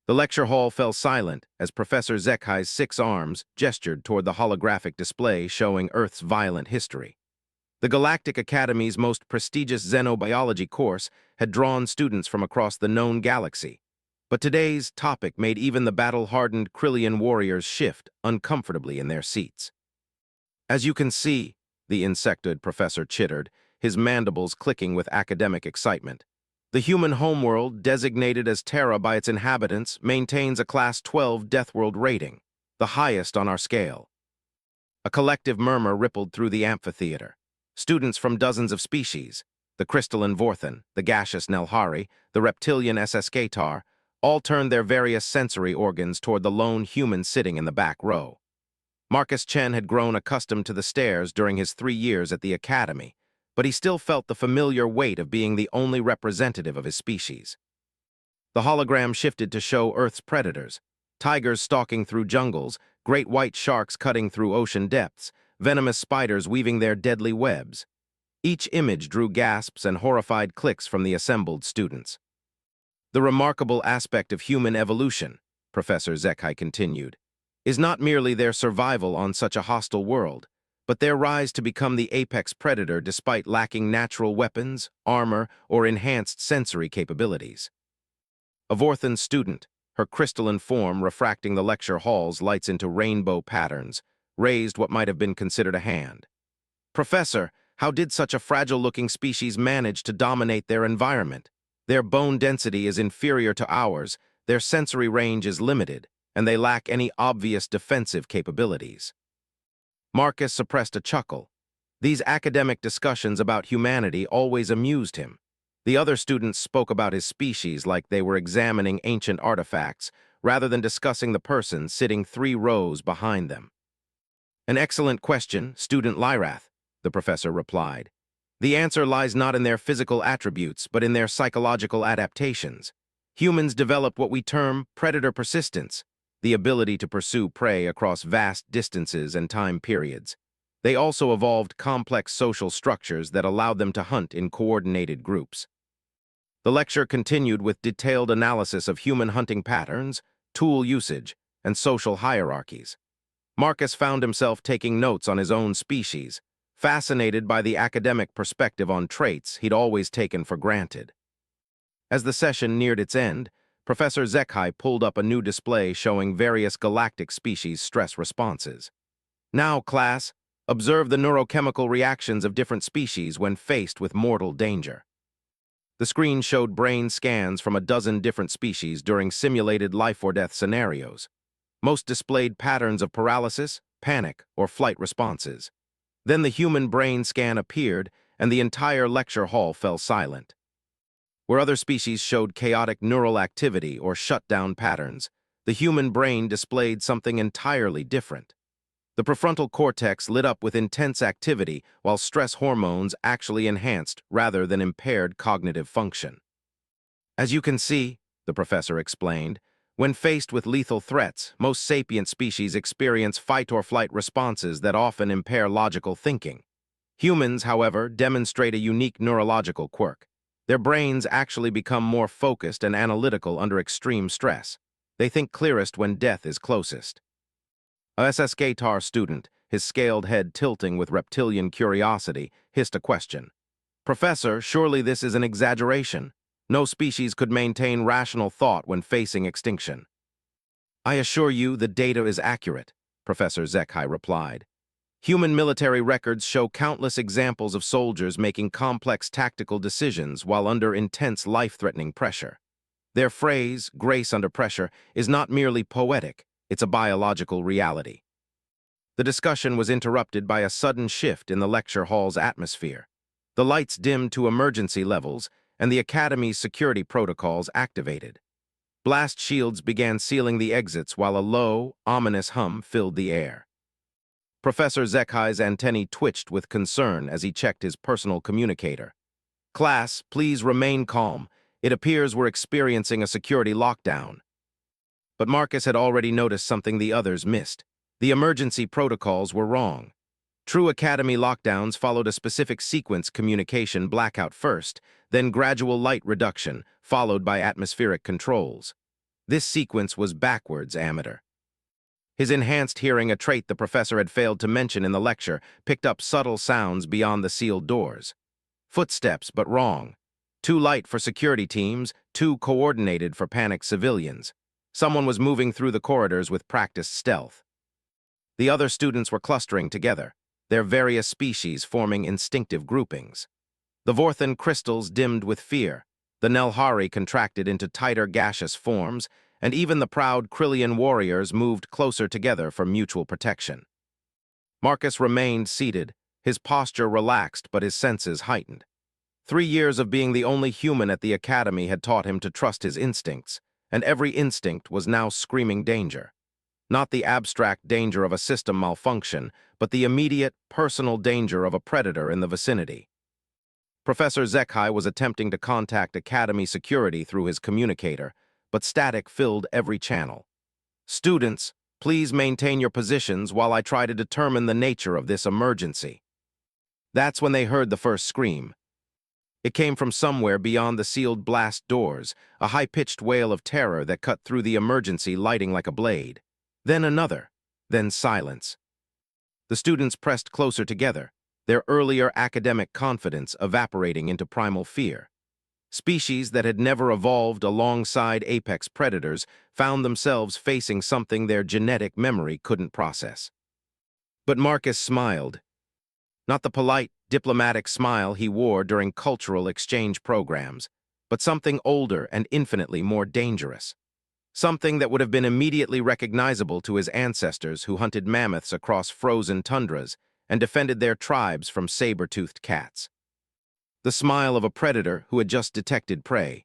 The lecture hall fell silent as Professor Zekhai's 6 arms gestured toward the holographic display showing Earth's violent history. The Galactic Academy's most prestigious xenobiology course had drawn students from across the known galaxy, but today's topic made even the battle-hardened Krillian warriors shift uncomfortably in their seats. As you can see, the insectoid professor chittered, his mandibles clicking with academic excitement. The human homeworld, designated as Terra by its inhabitants, maintains a Class 12 Deathworld rating, the highest on our scale. A collective murmur rippled through the amphitheater. Students from dozens of species, the crystalline Vorthan, the gaseous Nelhari, the reptilian Skatar, all turned their various sensory organs toward the lone human sitting in the back row. Marcus Chen had grown accustomed to the stares during his 3 years at the academy, but he still felt the familiar weight of being the only representative of his species. The hologram shifted to show Earth's predators, tigers stalking through jungles, great white sharks cutting through ocean depths, venomous spiders weaving their deadly webs. Each image drew gasps and horrified clicks from the assembled students. The remarkable aspect of human evolution, Professor Zekhai continued, is not merely their survival on such a hostile world, but their rise to become the apex predator despite lacking natural weapons, armor, or enhanced sensory capabilities. A Vorthan student, her crystalline form refracting the lecture hall's lights into rainbow patterns, raised what might have been considered a hand. "Professor, how did such a fragile-looking species manage to dominate their environment? Their bone density is inferior to ours, their sensory range is limited, and they lack any obvious defensive capabilities." Marcus suppressed a chuckle. These academic discussions about humanity always amused him. The other students spoke about his species like they were examining ancient artifacts, rather than discussing the person sitting 3 rows behind them. "An excellent question, Student Lyrath," the professor replied. "The answer lies not in their physical attributes, but in their psychological adaptations. Humans develop what we term predator persistence, the ability to pursue prey across vast distances and time periods. They also evolved complex social structures that allowed them to hunt in coordinated groups." The lecture continued with detailed analysis of human hunting patterns, tool usage, and social hierarchies. Marcus found himself taking notes on his own species, fascinated by the academic perspective on traits he'd always taken for granted. As the session neared its end, Professor Zekhai pulled up a new display showing various galactic species' stress responses. "Now, class, observe the neurochemical reactions of different species when faced with mortal danger." The screen showed brain scans from a dozen different species during simulated life-or-death scenarios. Most displayed patterns of paralysis, panic, or flight responses. Then the human brain scan appeared, and the entire lecture hall fell silent. Where other species showed chaotic neural activity or shutdown patterns, the human brain displayed something entirely different. The prefrontal cortex lit up with intense activity, while stress hormones actually enhanced rather than impaired cognitive function. "As you can see," the professor explained, "when faced with lethal threats, most sapient species experience fight-or-flight responses that often impair logical thinking. Humans, however, demonstrate a unique neurological quirk. Their brains actually become more focused and analytical under extreme stress. They think clearest when death is closest." A Skatar student, his scaled head tilting with reptilian curiosity, hissed a question. "Professor, surely this is an exaggeration. No species could maintain rational thought when facing extinction." "I assure you the data is accurate," Professor Zekhai replied. "Human military records show countless examples of soldiers making complex tactical decisions while under intense life-threatening pressure. Their phrase, grace under pressure, is not merely poetic, it's a biological reality." The discussion was interrupted by a sudden shift in the lecture hall's atmosphere. The lights dimmed to emergency levels, and the Academy's security protocols activated. Blast shields began sealing the exits while a low, ominous hum filled the air. Professor Zekhai's antennae twitched with concern as he checked his personal communicator. "Class, please remain calm. It appears we're experiencing a security lockdown." But Marcus had already noticed something the others missed. The emergency protocols were wrong. True Academy lockdowns followed a specific sequence: communication blackout first, then gradual light reduction, followed by atmospheric controls. This sequence was backwards, amateur. His enhanced hearing, a trait the professor had failed to mention in the lecture, picked up subtle sounds beyond the sealed doors. Footsteps, but wrong. Too light for security teams, too coordinated for panicked civilians. Someone was moving through the corridors with practiced stealth. The other students were clustering together, their various species forming instinctive groupings. The Vorthan crystals dimmed with fear, the Nelhari contracted into tighter gaseous forms, and even the proud Krillian warriors moved closer together for mutual protection. Marcus remained seated, his posture relaxed but his senses heightened. 3 years of being the only human at the academy had taught him to trust his instincts, and every instinct was now screaming danger. Not the abstract danger of a system malfunction, but the immediate, personal danger of a predator in the vicinity. Professor Zekhai was attempting to contact Academy security through his communicator, but static filled every channel. "Students, please maintain your positions while I try to determine the nature of this emergency." That's when they heard the first scream. It came from somewhere beyond the sealed blast doors, a high-pitched wail of terror that cut through the emergency lighting like a blade. Then another, then silence. The students pressed closer together, their earlier academic confidence evaporating into primal fear. Species that had never evolved alongside apex predators found themselves facing something their genetic memory couldn't process. But Marcus smiled. Not the polite, diplomatic smile he wore during cultural exchange programs, but something older and infinitely more dangerous. Something that would have been immediately recognizable to his ancestors who hunted mammoths across frozen tundras and defended their tribes from saber-toothed cats. The smile of a predator who had just detected prey.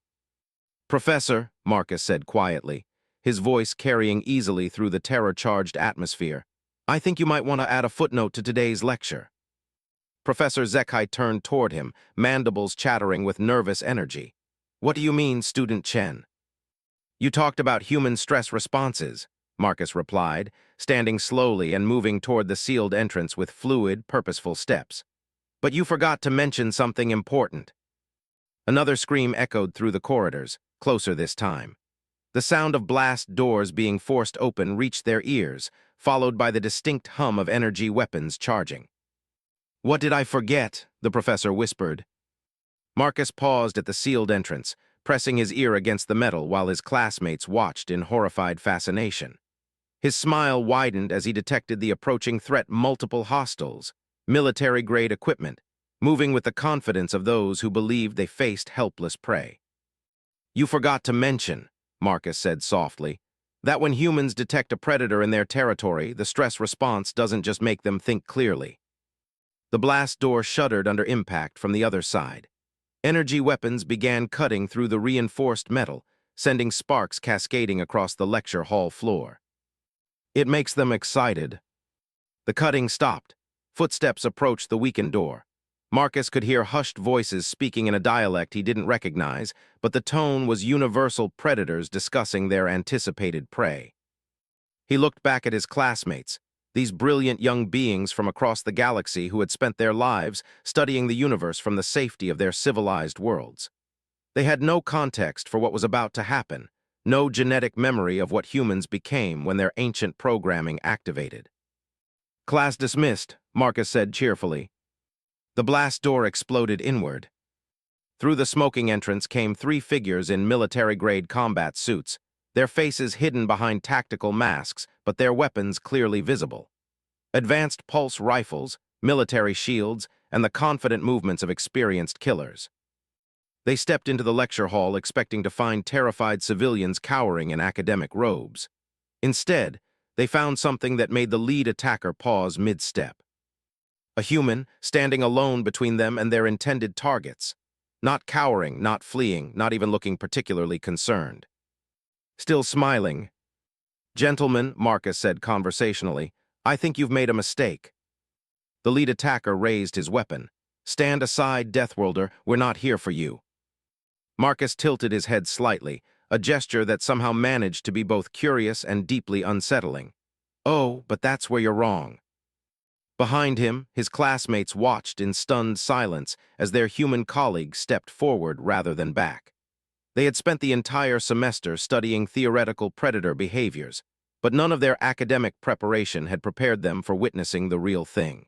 "Professor," Marcus said quietly, his voice carrying easily through the terror-charged atmosphere, "I think you might want to add a footnote to today's lecture." Professor Zekhai turned toward him, mandibles chattering with nervous energy. "What do you mean, Student Chen?" "You talked about human stress responses," Marcus replied, standing slowly and moving toward the sealed entrance with fluid, purposeful steps. "But you forgot to mention something important." Another scream echoed through the corridors, closer this time. The sound of blast doors being forced open reached their ears, followed by the distinct hum of energy weapons charging. "What did I forget?" the professor whispered. Marcus paused at the sealed entrance, pressing his ear against the metal while his classmates watched in horrified fascination. His smile widened as he detected the approaching threat: multiple hostiles, military-grade equipment, moving with the confidence of those who believed they faced helpless prey. "You forgot to mention," Marcus said softly, "that when humans detect a predator in their territory, the stress response doesn't just make them think clearly." The blast door shuddered under impact from the other side. Energy weapons began cutting through the reinforced metal, sending sparks cascading across the lecture hall floor. "It makes them excited." The cutting stopped. Footsteps approached the weakened door. Marcus could hear hushed voices speaking in a dialect he didn't recognize, but the tone was universal: predators discussing their anticipated prey. He looked back at his classmates, these brilliant young beings from across the galaxy who had spent their lives studying the universe from the safety of their civilized worlds. They had no context for what was about to happen, no genetic memory of what humans became when their ancient programming activated. "Class dismissed," Marcus said cheerfully. The blast door exploded inward. Through the smoking entrance came 3 figures in military-grade combat suits, their faces hidden behind tactical masks, but their weapons clearly visible. Advanced pulse rifles, military shields, and the confident movements of experienced killers. They stepped into the lecture hall expecting to find terrified civilians cowering in academic robes. Instead, they found something that made the lead attacker pause mid-step. A human standing alone between them and their intended targets. Not cowering, not fleeing, not even looking particularly concerned. Still smiling. "Gentlemen," Marcus said conversationally, "I think you've made a mistake." The lead attacker raised his weapon. "Stand aside, Deathworlder, we're not here for you." Marcus tilted his head slightly, a gesture that somehow managed to be both curious and deeply unsettling. "Oh, but that's where you're wrong." Behind him, his classmates watched in stunned silence as their human colleague stepped forward rather than back. They had spent the entire semester studying theoretical predator behaviors, but none of their academic preparation had prepared them for witnessing the real thing.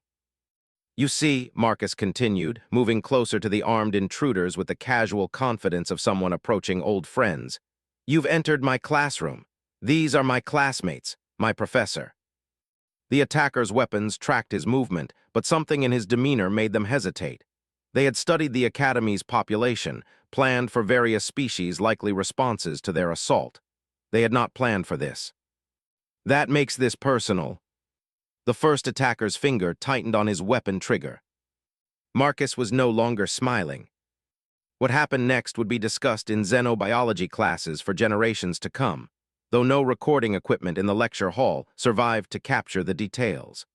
"You see," Marcus continued, moving closer to the armed intruders with the casual confidence of someone approaching old friends, "you've entered my classroom. These are my classmates, my professor." The attacker's weapons tracked his movement, but something in his demeanor made them hesitate. They had studied the Academy's population, planned for various species' likely responses to their assault. They had not planned for this. "That makes this personal." The first attacker's finger tightened on his weapon trigger. Marcus was no longer smiling. What happened next would be discussed in xenobiology classes for generations to come, though no recording equipment in the lecture hall survived to capture the details.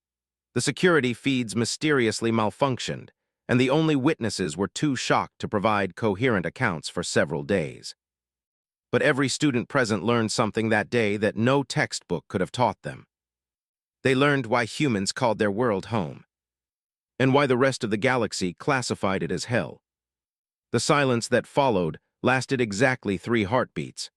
The security feeds mysteriously malfunctioned, and the only witnesses were too shocked to provide coherent accounts for several days. But every student present learned something that day that no textbook could have taught them. They learned why humans called their world home, and why the rest of the galaxy classified it as hell. The silence that followed lasted exactly 3 heartbeats.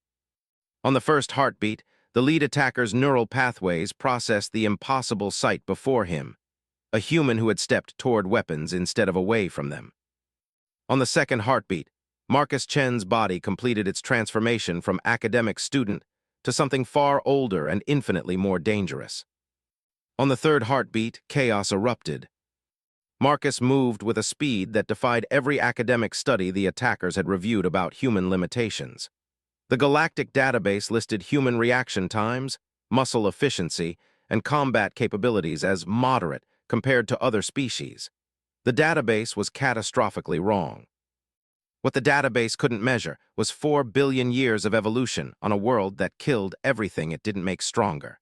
On the first heartbeat, the lead attacker's neural pathways processed the impossible sight before him, a human who had stepped toward weapons instead of away from them. On the second heartbeat, Marcus Chen's body completed its transformation from academic student to something far older and infinitely more dangerous. On the third heartbeat, chaos erupted. Marcus moved with a speed that defied every academic study the attackers had reviewed about human limitations. The Galactic database listed human reaction times, muscle efficiency, and combat capabilities as moderate compared to other species. The database was catastrophically wrong. What the database couldn't measure was 4 billion years of evolution on a world that killed everything it didn't make stronger.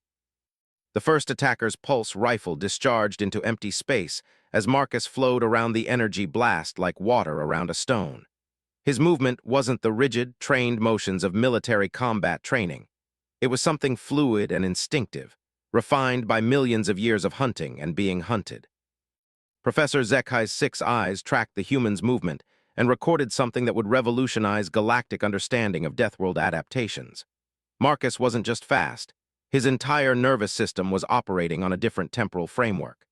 The first attacker's pulse rifle discharged into empty space as Marcus flowed around the energy blast like water around a stone. His movement wasn't the rigid, trained motions of military combat training. It was something fluid and instinctive, refined by millions of years of hunting and being hunted. Professor Zekhai's 6 eyes tracked the human's movement and recorded something that would revolutionize galactic understanding of Deathworld adaptations. Marcus wasn't just fast. His entire nervous system was operating on a different temporal framework.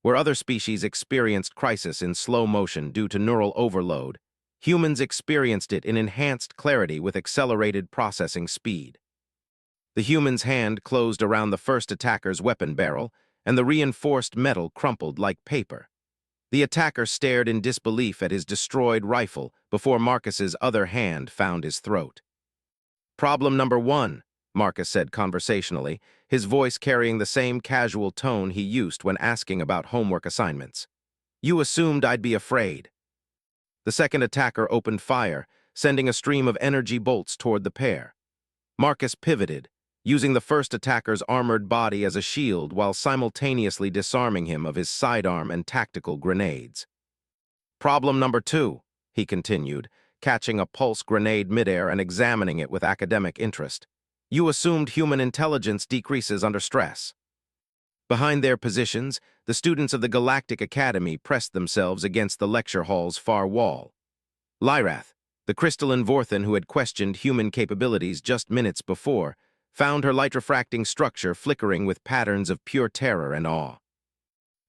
Where other species experienced crisis in slow motion due to neural overload, humans experienced it in enhanced clarity with accelerated processing speed. The human's hand closed around the first attacker's weapon barrel, and the reinforced metal crumpled like paper. The attacker stared in disbelief at his destroyed rifle before Marcus's other hand found his throat. "Problem number 1, Marcus said conversationally, his voice carrying the same casual tone he used when asking about homework assignments. "You assumed I'd be afraid." The second attacker opened fire, sending a stream of energy bolts toward the pair. Marcus pivoted, using the first attacker's armored body as a shield while simultaneously disarming him of his sidearm and tactical grenades. "Problem number 2, he continued, catching a pulse grenade midair and examining it with academic interest. "You assumed human intelligence decreases under stress." Behind their positions, the students of the Galactic Academy pressed themselves against the lecture hall's far wall. Lyrath, the crystalline Vorthan who had questioned human capabilities just minutes before, found her light-refracting structure flickering with patterns of pure terror and awe.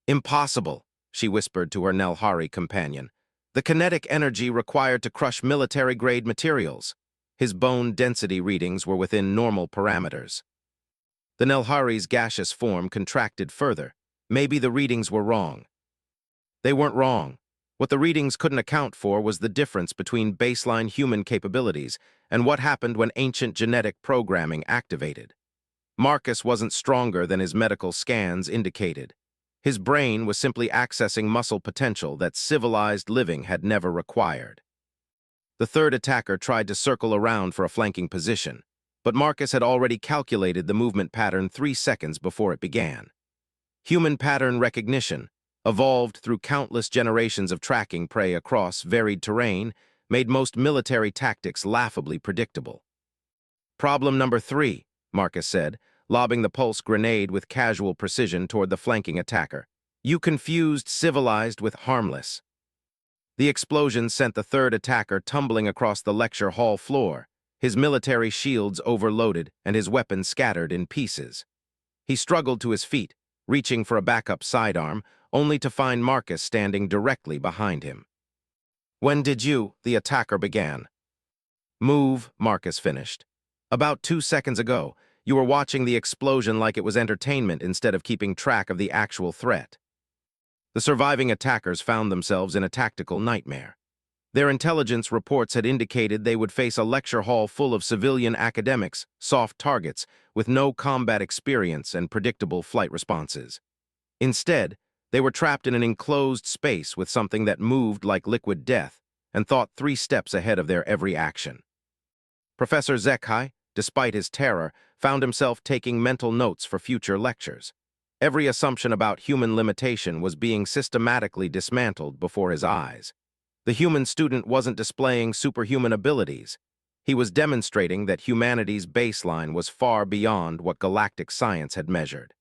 "Impossible," she whispered to her Nelhari companion. "The kinetic energy required to crush military-grade materials." His bone density readings were within normal parameters. The Nelhari's gaseous form contracted further. Maybe the readings were wrong. They weren't wrong. What the readings couldn't account for was the difference between baseline human capabilities and what happened when ancient genetic programming activated. Marcus wasn't stronger than his medical scans indicated. His brain was simply accessing muscle potential that civilized living had never required. The third attacker tried to circle around for a flanking position, but Marcus had already calculated the movement pattern 3 seconds before it began. Human pattern recognition, evolved through countless generations of tracking prey across varied terrain, made most military tactics laughably predictable. "Problem number 3, Marcus said, lobbing the pulse grenade with casual precision toward the flanking attacker. "You confused civilized with harmless." The explosion sent the third attacker tumbling across the lecture hall floor, his military shields overloaded and his weapons scattered in pieces. He struggled to his feet, reaching for a backup sidearm, only to find Marcus standing directly behind him. "When did you?" the attacker began. "Move," Marcus finished. "About 2 seconds ago, you were watching the explosion like it was entertainment instead of keeping track of the actual threat." The surviving attackers found themselves in a tactical nightmare. Their intelligence reports had indicated they would face a lecture hall full of civilian academics, soft targets, with no combat experience and predictable flight responses. Instead, they were trapped in an enclosed space with something that moved like liquid death and thought 3 steps ahead of their every action. Professor Zekhai, despite his terror, found himself taking mental notes for future lectures. Every assumption about human limitation was being systematically dismantled before his eyes. The human student wasn't displaying superhuman abilities. He was demonstrating that humanity's baseline was far beyond what galactic science had measured.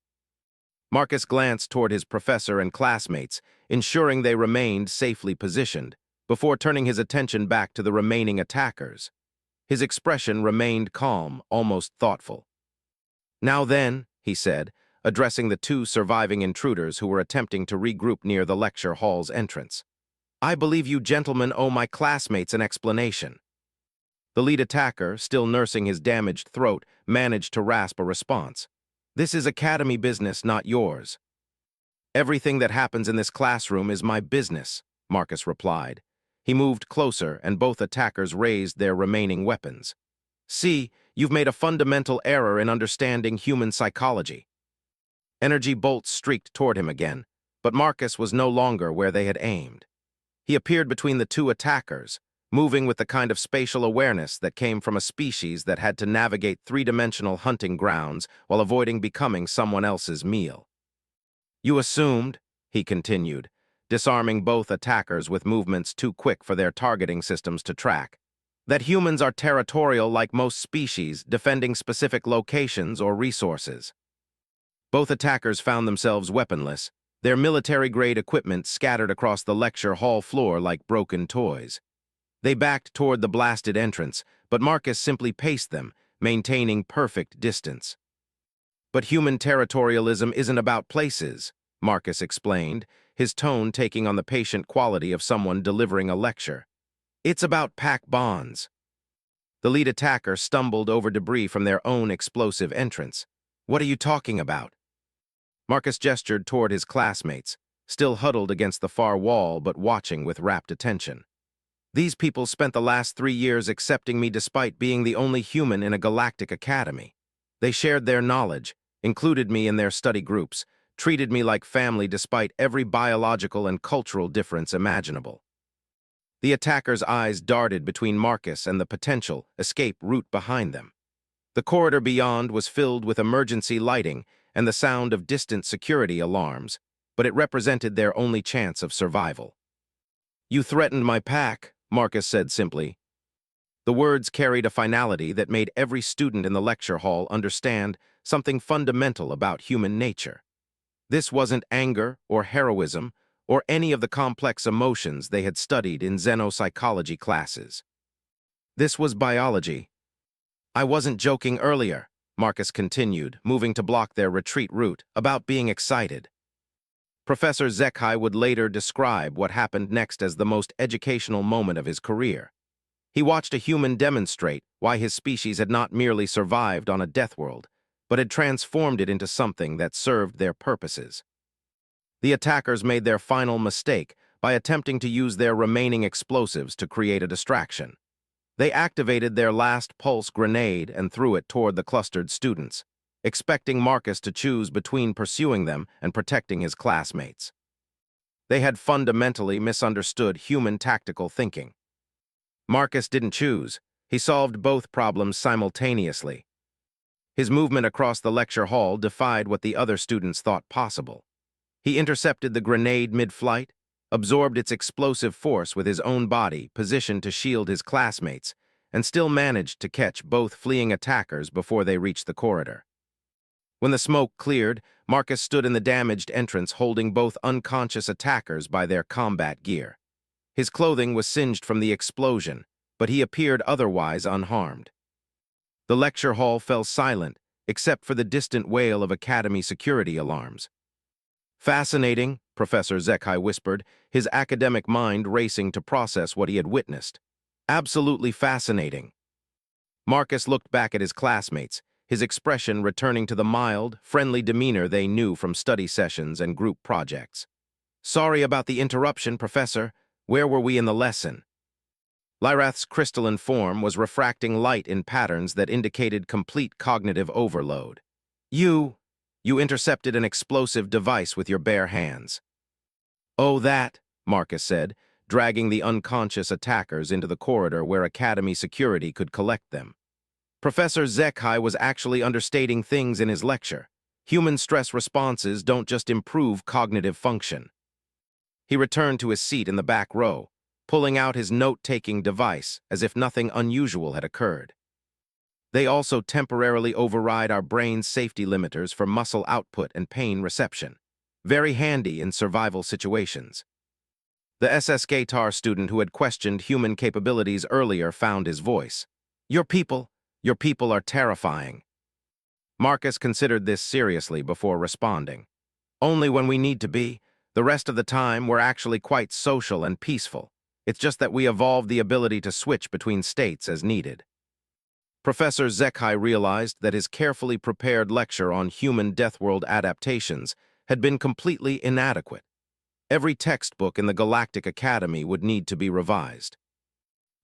Marcus glanced toward his professor and classmates, ensuring they remained safely positioned, before turning his attention back to the remaining attackers. His expression remained calm, almost thoughtful. "Now then," he said, addressing the 2 surviving intruders who were attempting to regroup near the lecture hall's entrance. "I believe you gentlemen owe my classmates an explanation." The lead attacker, still nursing his damaged throat, managed to rasp a response. "This is academy business, not yours." "Everything that happens in this classroom is my business," Marcus replied. He moved closer, and both attackers raised their remaining weapons. "See, you've made a fundamental error in understanding human psychology." Energy bolts streaked toward him again, but Marcus was no longer where they had aimed. He appeared between the 2 attackers, moving with the kind of spatial awareness that came from a species that had to navigate 3-dimensional hunting grounds while avoiding becoming someone else's meal. "You assumed," he continued, disarming both attackers with movements too quick for their targeting systems to track, "that humans are territorial like most species, defending specific locations or resources." Both attackers found themselves weaponless, their military-grade equipment scattered across the lecture hall floor like broken toys. They backed toward the blasted entrance, but Marcus simply paced them, maintaining perfect distance. "But human territorialism isn't about places," Marcus explained, his tone taking on the patient quality of someone delivering a lecture. "It's about pack bonds." The lead attacker stumbled over debris from their own explosive entrance. "What are you talking about?" Marcus gestured toward his classmates, still huddled against the far wall but watching with rapt attention. "These people spent the last 3 years accepting me despite being the only human in a galactic academy. They shared their knowledge, included me in their study groups, treated me like family despite every biological and cultural difference imaginable." The attacker's eyes darted between Marcus and the potential escape route behind them. The corridor beyond was filled with emergency lighting and the sound of distant security alarms, but it represented their only chance of survival. "You threatened my pack," Marcus said simply. The words carried a finality that made every student in the lecture hall understand something fundamental about human nature. This wasn't anger or heroism or any of the complex emotions they had studied in xenopsychology classes. This was biology. "I wasn't joking earlier," Marcus continued, moving to block their retreat route, "about being excited." Professor Zekhai would later describe what happened next as the most educational moment of his career. He watched a human demonstrate why his species had not merely survived on a death world, but had transformed it into something that served their purposes. The attackers made their final mistake by attempting to use their remaining explosives to create a distraction. They activated their last pulse grenade and threw it toward the clustered students, expecting Marcus to choose between pursuing them and protecting his classmates. They had fundamentally misunderstood human tactical thinking. Marcus didn't choose. He solved both problems simultaneously. His movement across the lecture hall defied what the other students thought possible. He intercepted the grenade mid-flight, absorbed its explosive force with his own body, positioned to shield his classmates, and still managed to catch both fleeing attackers before they reached the corridor. When the smoke cleared, Marcus stood in the damaged entrance holding both unconscious attackers by their combat gear. His clothing was singed from the explosion, but he appeared otherwise unharmed. The lecture hall fell silent, except for the distant wail of Academy security alarms. Fascinating, Professor Zekhai whispered, his academic mind racing to process what he had witnessed. Absolutely fascinating. Marcus looked back at his classmates, his expression returning to the mild, friendly demeanor they knew from study sessions and group projects. Sorry about the interruption, Professor. Where were we in the lesson? Lyrath's crystalline form was refracting light in patterns that indicated complete cognitive overload. You intercepted an explosive device with your bare hands. Oh, that, Marcus said, dragging the unconscious attackers into the corridor where Academy security could collect them. Professor Zekhai was actually understating things in his lecture. Human stress responses don't just improve cognitive function. He returned to his seat in the back row, pulling out his note-taking device as if nothing unusual had occurred. They also temporarily override our brain's safety limiters for muscle output and pain reception. Very handy in survival situations. The SS Gatar student who had questioned human capabilities earlier found his voice. Your people are terrifying. Marcus considered this seriously before responding. Only when we need to be. The rest of the time, we're actually quite social and peaceful. It's just that we evolved the ability to switch between states as needed. Professor Zekhai realized that his carefully prepared lecture on human Deathworld adaptations had been completely inadequate. Every textbook in the Galactic Academy would need to be revised.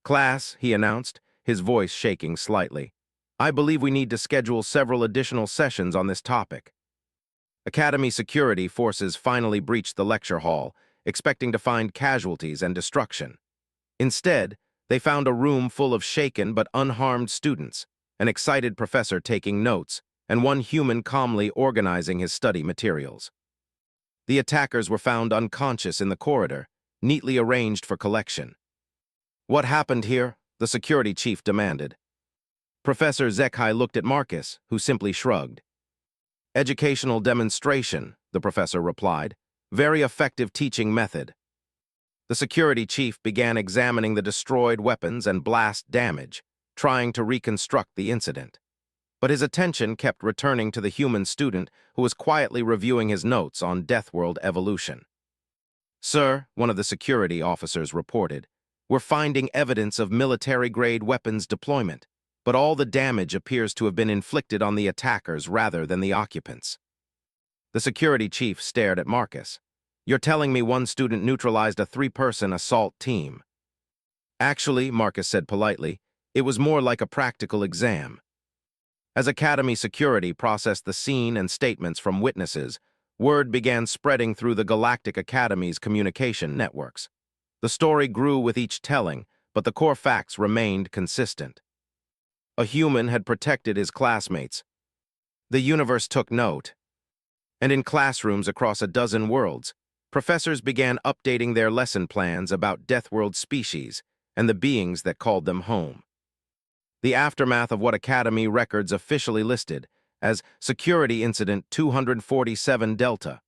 Class, he announced, his voice shaking slightly. I believe we need to schedule several additional sessions on this topic. Academy security forces finally breached the lecture hall, expecting to find casualties and destruction. Instead, they found a room full of shaken but unharmed students, an excited professor taking notes, and one human calmly organizing his study materials. The attackers were found unconscious in the corridor, neatly arranged for collection. What happened here? The security chief demanded. Professor Zekhai looked at Marcus, who simply shrugged. Educational demonstration, the professor replied. Very effective teaching method. The security chief began examining the destroyed weapons and blast damage, trying to reconstruct the incident. But his attention kept returning to the human student who was quietly reviewing his notes on Deathworld evolution. Sir, one of the security officers reported, we're finding evidence of military-grade weapons deployment, but all the damage appears to have been inflicted on the attackers rather than the occupants. The security chief stared at Marcus. You're telling me one student neutralized a 3-person assault team? Actually, Marcus said politely, it was more like a practical exam. As Academy security processed the scene and statements from witnesses, word began spreading through the Galactic Academy's communication networks. The story grew with each telling, but the core facts remained consistent. A human had protected his classmates. The universe took note. And in classrooms across a dozen worlds, professors began updating their lesson plans about Deathworld species and the beings that called them home. The aftermath of what Academy records officially listed as Security Incident 247 Delta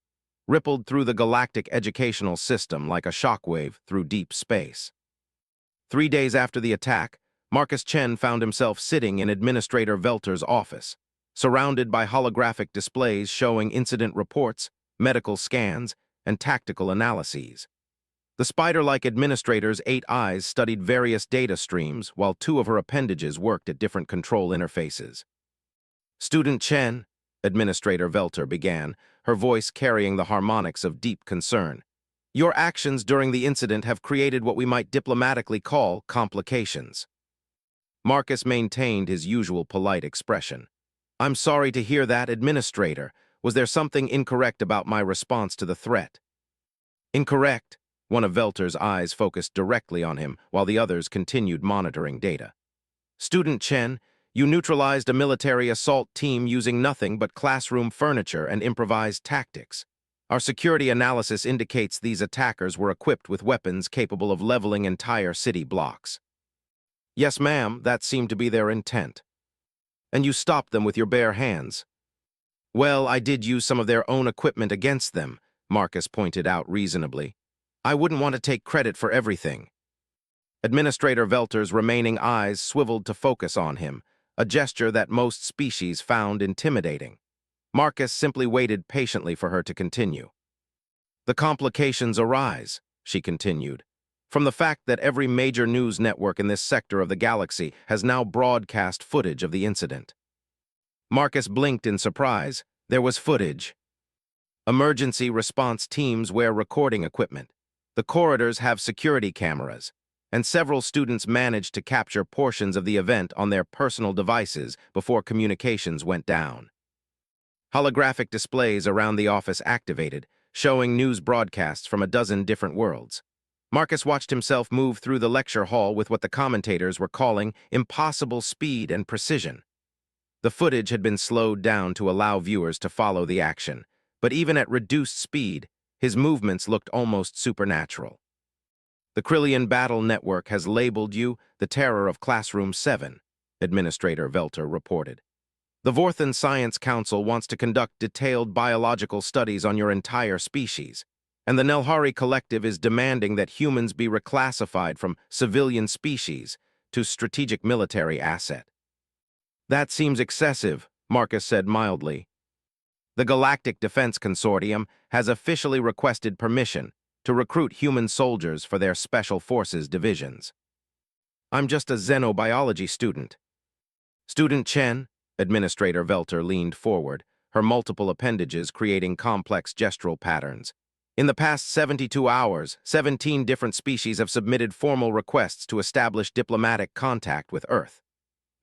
rippled through the galactic educational system like a shockwave through deep space. 3 days after the attack, Marcus Chen found himself sitting in Administrator Velter's office, surrounded by holographic displays showing incident reports, medical scans, and tactical analyses. The spider-like administrator's 8 eyes studied various data streams while 2 of her appendages worked at different control interfaces. Student Chen, Administrator Velter began, her voice carrying the harmonics of deep concern. Your actions during the incident have created what we might diplomatically call complications. Marcus maintained his usual polite expression. I'm sorry to hear that, Administrator. Was there something incorrect about my response to the threat? Incorrect. One of Velter's eyes focused directly on him while the others continued monitoring data. Student Chen, you neutralized a military assault team using nothing but classroom furniture and improvised tactics. Our security analysis indicates these attackers were equipped with weapons capable of leveling entire city blocks. Yes, ma'am, that seemed to be their intent. And you stopped them with your bare hands. Well, I did use some of their own equipment against them, Marcus pointed out reasonably. I wouldn't want to take credit for everything. Administrator Velter's remaining eyes swiveled to focus on him, a gesture that most species found intimidating. Marcus simply waited patiently for her to continue. The complications arise, she continued, from the fact that every major news network in this sector of the galaxy has now broadcast footage of the incident. Marcus blinked in surprise. There was footage. Emergency response teams wear recording equipment. The corridors have security cameras, and several students managed to capture portions of the event on their personal devices before communications went down. Holographic displays around the office activated, showing news broadcasts from a dozen different worlds. Marcus watched himself move through the lecture hall with what the commentators were calling impossible speed and precision. The footage had been slowed down to allow viewers to follow the action, but even at reduced speed, his movements looked almost supernatural. The Krillian Battle Network has labeled you the terror of Classroom 7, Administrator Velter reported. The Vorthan Science Council wants to conduct detailed biological studies on your entire species, and the Nelhari Collective is demanding that humans be reclassified from civilian species to strategic military asset. That seems excessive, Marcus said mildly. The Galactic Defense Consortium has officially requested permission to recruit human soldiers for their Special Forces divisions. I'm just a xenobiology student. Student Chen, Administrator Velter leaned forward, her multiple appendages creating complex gestural patterns. In the past 72 hours, 17 different species have submitted formal requests to establish diplomatic contact with Earth.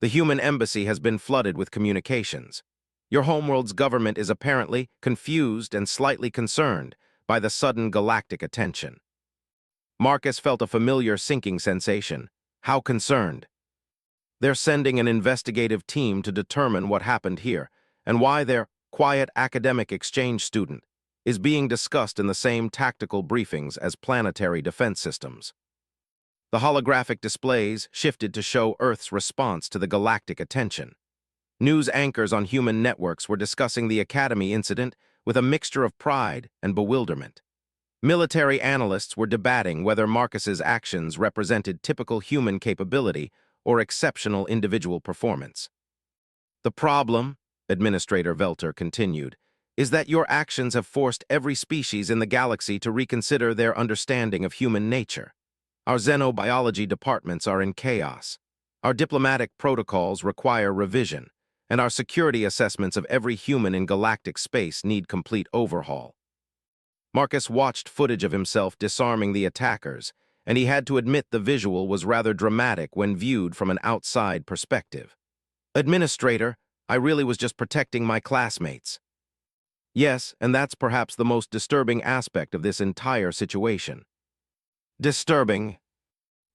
The human embassy has been flooded with communications. Your homeworld's government is apparently confused and slightly concerned by the sudden galactic attention. Marcus felt a familiar sinking sensation. How concerned? They're sending an investigative team to determine what happened here and why their quiet academic exchange student is being discussed in the same tactical briefings as planetary defense systems. The holographic displays shifted to show Earth's response to the galactic attention. News anchors on human networks were discussing the Academy incident with a mixture of pride and bewilderment. Military analysts were debating whether Marcus's actions represented typical human capability or exceptional individual performance. The problem, Administrator Velter continued, is that your actions have forced every species in the galaxy to reconsider their understanding of human nature. Our xenobiology departments are in chaos. Our diplomatic protocols require revision, and our security assessments of every human in galactic space need complete overhaul. Marcus watched footage of himself disarming the attackers, and he had to admit the visual was rather dramatic when viewed from an outside perspective. Administrator, I really was just protecting my classmates. Yes, and that's perhaps the most disturbing aspect of this entire situation. Disturbing.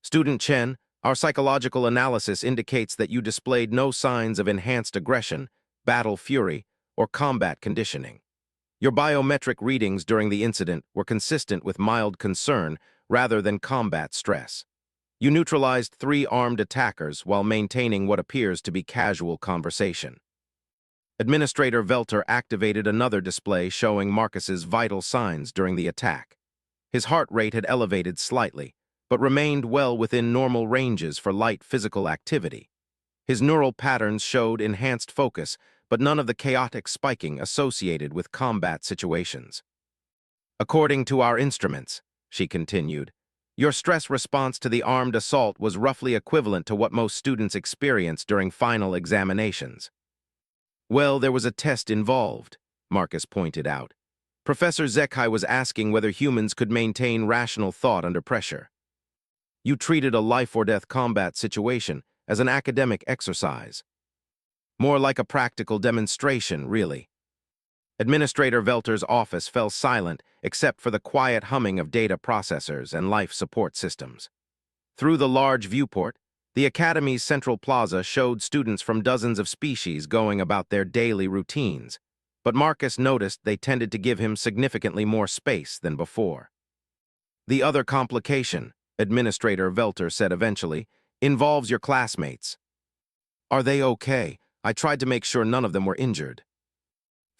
Student Chen, our psychological analysis indicates that you displayed no signs of enhanced aggression, battle fury, or combat conditioning. Your biometric readings during the incident were consistent with mild concern rather than combat stress. You neutralized 3 armed attackers while maintaining what appears to be casual conversation. Administrator Velter activated another display showing Marcus's vital signs during the attack. His heart rate had elevated slightly, but remained well within normal ranges for light physical activity. His neural patterns showed enhanced focus, but none of the chaotic spiking associated with combat situations. According to our instruments, she continued, your stress response to the armed assault was roughly equivalent to what most students experience during final examinations. Well, there was a test involved, Marcus pointed out. Professor Zekhai was asking whether humans could maintain rational thought under pressure. You treated a life-or-death combat situation as an academic exercise. More like a practical demonstration, really. Administrator Velter's office fell silent except for the quiet humming of data processors and life support systems. Through the large viewport, the Academy's central plaza showed students from dozens of species going about their daily routines, but Marcus noticed they tended to give him significantly more space than before. The other complication, Administrator Velter said eventually, involves your classmates. Are they okay? I tried to make sure none of them were injured.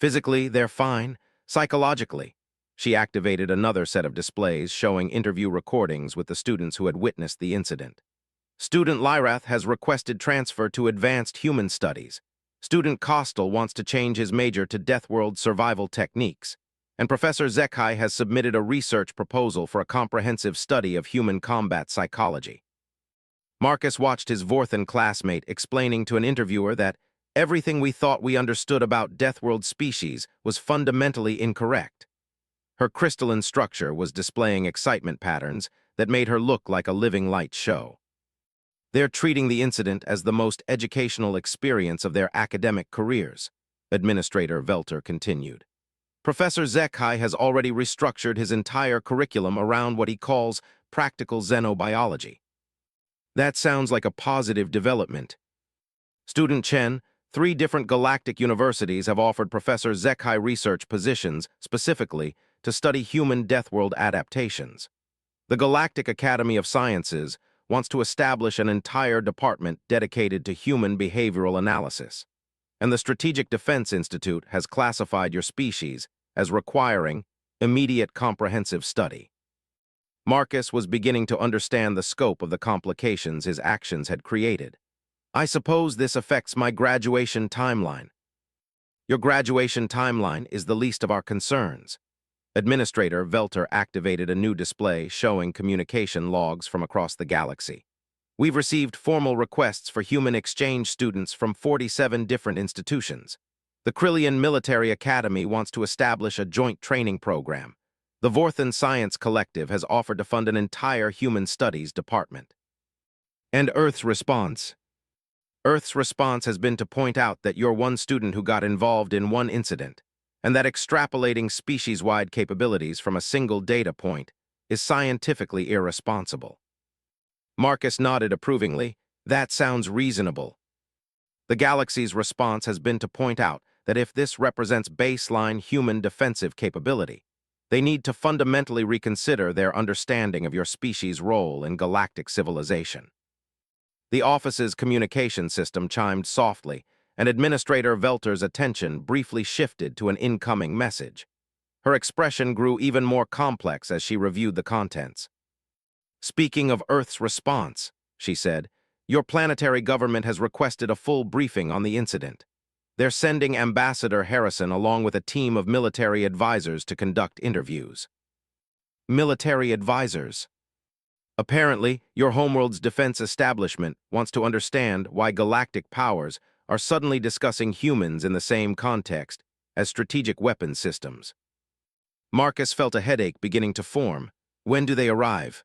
Physically, they're fine. Psychologically, She activated another set of displays showing interview recordings with the students who had witnessed the incident. Student Lyrath has requested transfer to Advanced Human Studies. Student Kostal wants to change his major to Deathworld Survival Techniques. And Professor Zekhai has submitted a research proposal for a comprehensive study of human combat psychology. Marcus watched his Vorthan classmate explaining to an interviewer that everything we thought we understood about Deathworld species was fundamentally incorrect. Her crystalline structure was displaying excitement patterns that made her look like a living light show. They're treating the incident as the most educational experience of their academic careers, Administrator Velter continued. Professor Zekhai has already restructured his entire curriculum around what he calls practical xenobiology. That sounds like a positive development. Student Chen, 3 different galactic universities have offered Professor Zekhai research positions specifically to study human Deathworld adaptations. The Galactic Academy of Sciences wants to establish an entire department dedicated to human behavioral analysis, and the Strategic Defense Institute has classified your species as requiring immediate comprehensive study. Marcus was beginning to understand the scope of the complications his actions had created. I suppose this affects my graduation timeline. Your graduation timeline is the least of our concerns. Administrator Velter activated a new display showing communication logs from across the galaxy. We've received formal requests for human exchange students from 47 different institutions. The Krillian Military Academy wants to establish a joint training program. The Vorthan Science Collective has offered to fund an entire human studies department. And Earth's response? Earth's response has been to point out that you're one student who got involved in one incident, and that extrapolating species-wide capabilities from a single data point is scientifically irresponsible. Marcus nodded approvingly. That sounds reasonable. The galaxy's response has been to point out that if this represents baseline human defensive capability, they need to fundamentally reconsider their understanding of your species' role in galactic civilization. The office's communication system chimed softly, and Administrator Velter's attention briefly shifted to an incoming message. Her expression grew even more complex as she reviewed the contents. Speaking of Earth's response, she said, your planetary government has requested a full briefing on the incident. They're sending Ambassador Harrison along with a team of military advisors to conduct interviews. Military advisors? Apparently, your homeworld's defense establishment wants to understand why galactic powers are suddenly discussing humans in the same context as strategic weapons systems. Marcus felt a headache beginning to form. When do they arrive?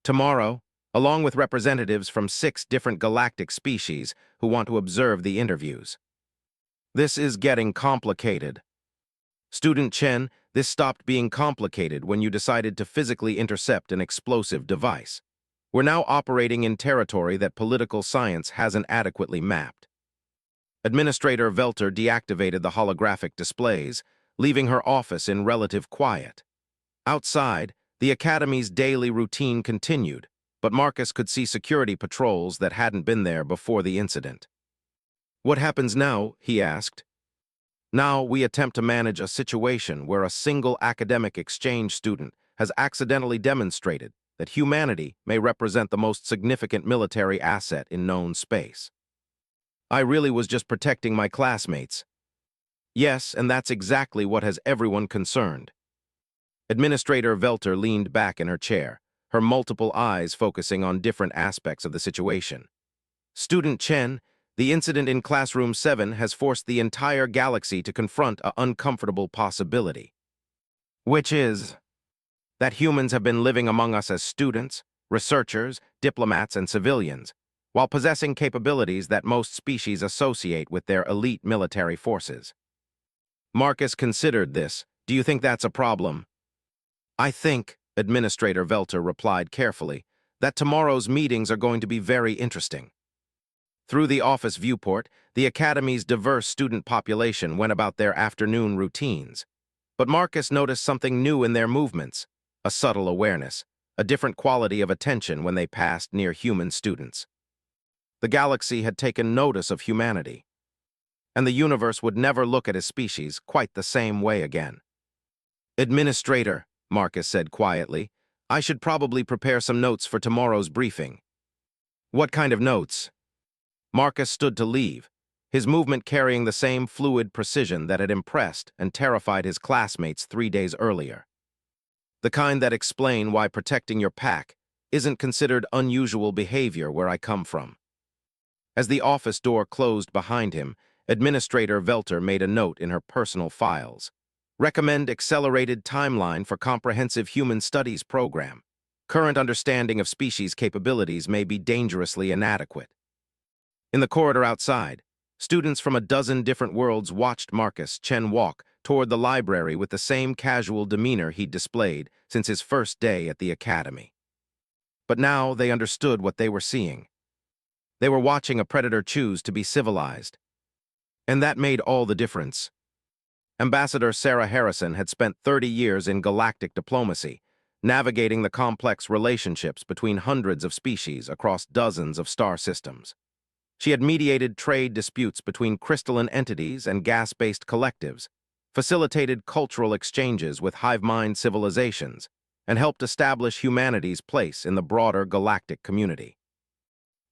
Tomorrow, along with representatives from 6 different galactic species who want to observe the interviews. This is getting complicated. Student Chen, this stopped being complicated when you decided to physically intercept an explosive device. We're now operating in territory that political science hasn't adequately mapped. Administrator Velter deactivated the holographic displays, leaving her office in relative quiet. Outside, the Academy's daily routine continued, but Marcus could see security patrols that hadn't been there before the incident. What happens now? He asked. Now we attempt to manage a situation where a single academic exchange student has accidentally demonstrated that humanity may represent the most significant military asset in known space. I really was just protecting my classmates. Yes, and that's exactly what has everyone concerned. Administrator Velter leaned back in her chair, her multiple eyes focusing on different aspects of the situation. Student Chen, the incident in Classroom 7 has forced the entire galaxy to confront an uncomfortable possibility. Which is that humans have been living among us as students, researchers, diplomats, and civilians, while possessing capabilities that most species associate with their elite military forces. Marcus considered this. Do you think that's a problem? I think, Administrator Velter replied carefully, that tomorrow's meetings are going to be very interesting. Through the office viewport, the Academy's diverse student population went about their afternoon routines. But Marcus noticed something new in their movements, a subtle awareness, a different quality of attention when they passed near human students. The galaxy had taken notice of humanity, and the universe would never look at his species quite the same way again. Administrator, Marcus said quietly, I should probably prepare some notes for tomorrow's briefing. What kind of notes? Marcus stood to leave, his movement carrying the same fluid precision that had impressed and terrified his classmates 3 days earlier. The kind that explain why protecting your pack isn't considered unusual behavior where I come from. As the office door closed behind him, Administrator Velter made a note in her personal files. Recommend accelerated timeline for comprehensive human studies program. Current understanding of species capabilities may be dangerously inadequate. In the corridor outside, students from a dozen different worlds watched Marcus Chen walk toward the library with the same casual demeanor he'd displayed since his first day at the academy. But now they understood what they were seeing. They were watching a predator choose to be civilized. And that made all the difference. Ambassador Sarah Harrison had spent 30 years in galactic diplomacy, navigating the complex relationships between hundreds of species across dozens of star systems. She had mediated trade disputes between crystalline entities and gas-based collectives, facilitated cultural exchanges with hive-mind civilizations, and helped establish humanity's place in the broader galactic community.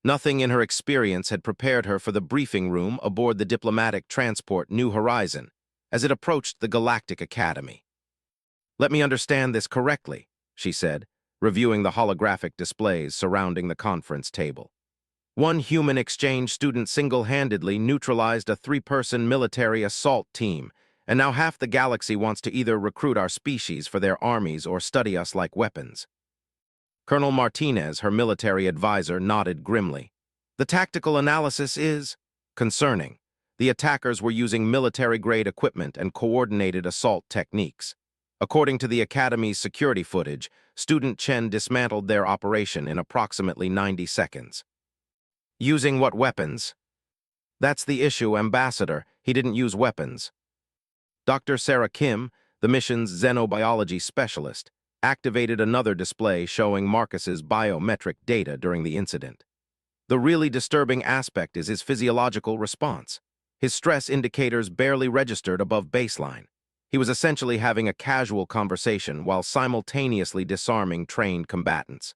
Nothing in her experience had prepared her for the briefing room aboard the diplomatic transport New Horizon as it approached the Galactic Academy. Let me understand this correctly, she said, reviewing the holographic displays surrounding the conference table. One human exchange student single-handedly neutralized a 3-person military assault team, and now half the galaxy wants to either recruit our species for their armies or study us like weapons. Colonel Martinez, her military advisor, nodded grimly. The tactical analysis is concerning. The attackers were using military-grade equipment and coordinated assault techniques. According to the Academy's security footage, Student Chen dismantled their operation in approximately 90 seconds. Using what weapons? That's the issue, Ambassador. He didn't use weapons. Dr. Sarah Kim, the mission's xenobiology specialist, activated another display showing Marcus's biometric data during the incident. The really disturbing aspect is his physiological response. His stress indicators barely registered above baseline. He was essentially having a casual conversation while simultaneously disarming trained combatants.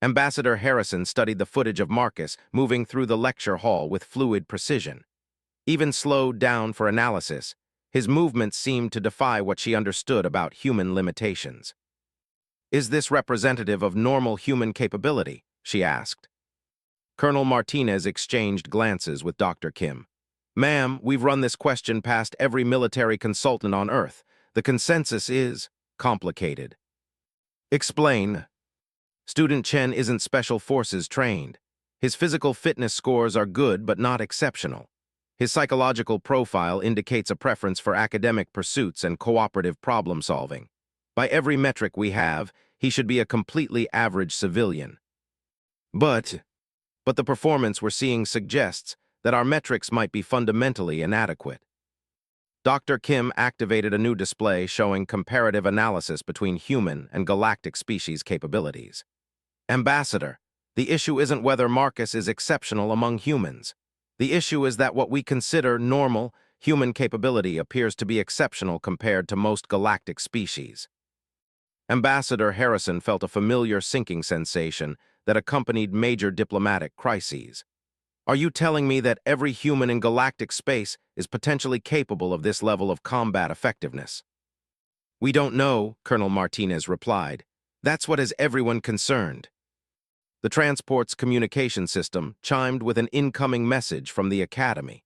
Ambassador Harrison studied the footage of Marcus moving through the lecture hall with fluid precision. Even slowed down for analysis, his movements seemed to defy what she understood about human limitations. Is this representative of normal human capability? She asked. Colonel Martinez exchanged glances with Dr. Kim. Ma'am, we've run this question past every military consultant on Earth. The consensus is complicated. Explain. Student Chen isn't special forces trained. His physical fitness scores are good but not exceptional. His psychological profile indicates a preference for academic pursuits and cooperative problem-solving. By every metric we have, he should be a completely average civilian. But the performance we're seeing suggests that our metrics might be fundamentally inadequate. Dr. Kim activated a new display showing comparative analysis between human and galactic species capabilities. Ambassador, the issue isn't whether Marcus is exceptional among humans. The issue is that what we consider normal human capability appears to be exceptional compared to most galactic species. Ambassador Harrison felt a familiar sinking sensation that accompanied major diplomatic crises. Are you telling me that every human in galactic space is potentially capable of this level of combat effectiveness? We don't know, Colonel Martinez replied. That's what has everyone concerned. The transport's communication system chimed with an incoming message from the Academy.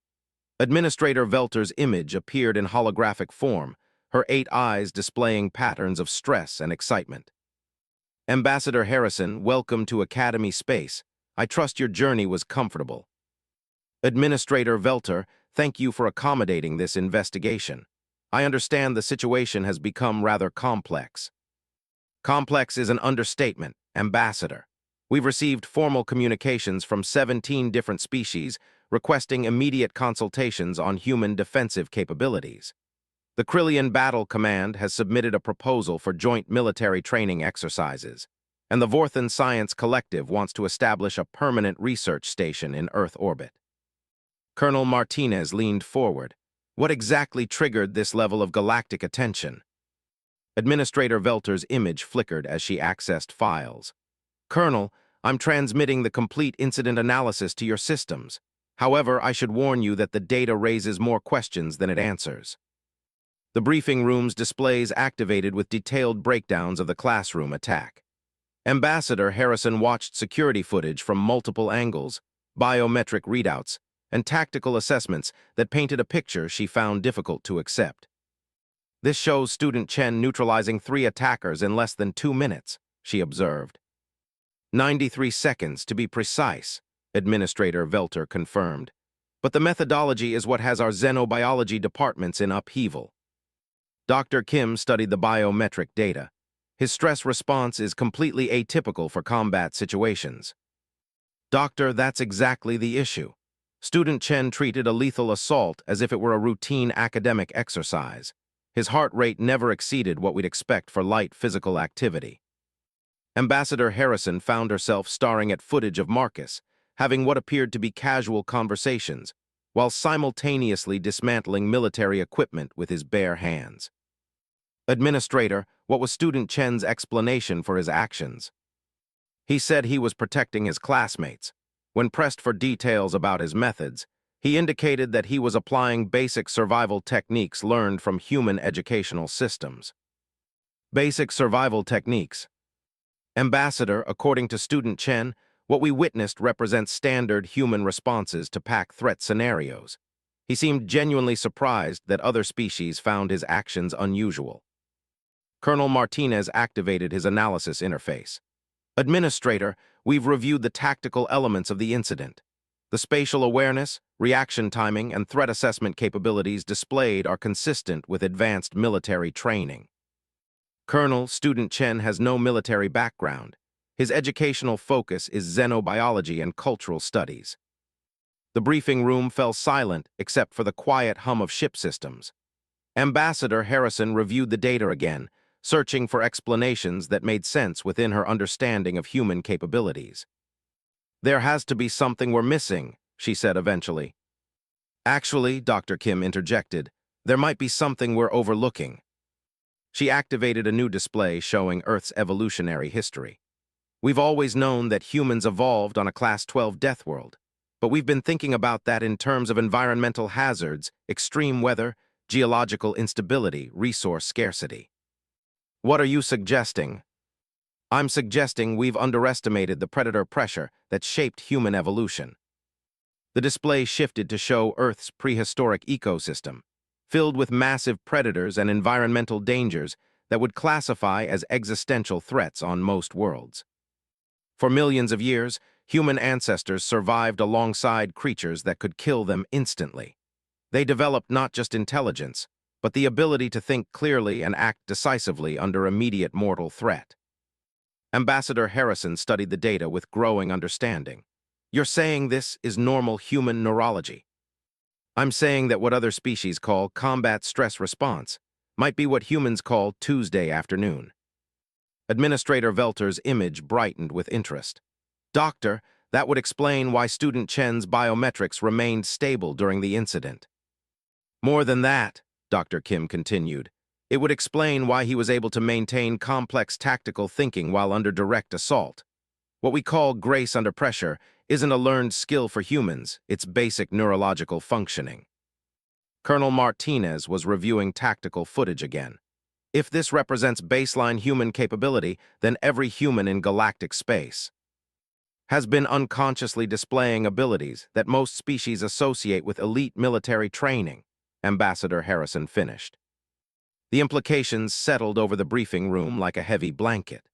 Administrator Velter's image appeared in holographic form, her 8 eyes displaying patterns of stress and excitement. Ambassador Harrison, welcome to Academy Space. I trust your journey was comfortable. Administrator Velter, thank you for accommodating this investigation. I understand the situation has become rather complex. Complex is an understatement, Ambassador. We've received formal communications from 17 different species requesting immediate consultations on human defensive capabilities. The Krillian Battle Command has submitted a proposal for joint military training exercises, and the Vorthan Science Collective wants to establish a permanent research station in Earth orbit. Colonel Martinez leaned forward. What exactly triggered this level of galactic attention? Administrator Velter's image flickered as she accessed files. Colonel, I'm transmitting the complete incident analysis to your systems. However, I should warn you that the data raises more questions than it answers. The briefing room's displays activated with detailed breakdowns of the classroom attack. Ambassador Harrison watched security footage from multiple angles, biometric readouts, and tactical assessments that painted a picture she found difficult to accept. This shows Student Chen neutralizing 3 attackers in less than 2 minutes, she observed. 93 seconds, to be precise, Administrator Velter confirmed. But the methodology is what has our xenobiology departments in upheaval. Dr. Kim studied the biometric data. His stress response is completely atypical for combat situations. Doctor, that's exactly the issue. Student Chen treated a lethal assault as if it were a routine academic exercise. His heart rate never exceeded what we'd expect for light physical activity. Ambassador Harrison found herself staring at footage of Marcus, having what appeared to be casual conversations, while simultaneously dismantling military equipment with his bare hands. Administrator, what was Student Chen's explanation for his actions? He said he was protecting his classmates. When pressed for details about his methods, he indicated that he was applying basic survival techniques learned from human educational systems. Basic survival techniques. Ambassador, according to Student Chen, what we witnessed represents standard human responses to pack threat scenarios. He seemed genuinely surprised that other species found his actions unusual. Colonel Martinez activated his analysis interface. Administrator, we've reviewed the tactical elements of the incident. The spatial awareness, reaction timing, and threat assessment capabilities displayed are consistent with advanced military training. Colonel, Student Chen has no military background. His educational focus is xenobiology and cultural studies. The briefing room fell silent except for the quiet hum of ship systems. Ambassador Harrison reviewed the data again, searching for explanations that made sense within her understanding of human capabilities. There has to be something we're missing, she said eventually. Actually, Dr. Kim interjected, there might be something we're overlooking. She activated a new display showing Earth's evolutionary history. We've always known that humans evolved on a Class 12 death world, but we've been thinking about that in terms of environmental hazards, extreme weather, geological instability, resource scarcity. What are you suggesting? I'm suggesting we've underestimated the predator pressure that shaped human evolution. The display shifted to show Earth's prehistoric ecosystem, filled with massive predators and environmental dangers that would classify as existential threats on most worlds. For millions of years, human ancestors survived alongside creatures that could kill them instantly. They developed not just intelligence, but the ability to think clearly and act decisively under immediate mortal threat. Ambassador Harrison studied the data with growing understanding. You're saying this is normal human neurology. I'm saying that what other species call combat stress response might be what humans call Tuesday afternoon. Administrator Velter's image brightened with interest. Doctor, that would explain why Student Chen's biometrics remained stable during the incident. More than that, Dr. Kim continued, it would explain why he was able to maintain complex tactical thinking while under direct assault. What we call grace under pressure isn't a learned skill for humans, it's basic neurological functioning. Colonel Martinez was reviewing tactical footage again. If this represents baseline human capability, then every human in galactic space has been unconsciously displaying abilities that most species associate with elite military training, Ambassador Harrison finished. The implications settled over the briefing room like a heavy blanket.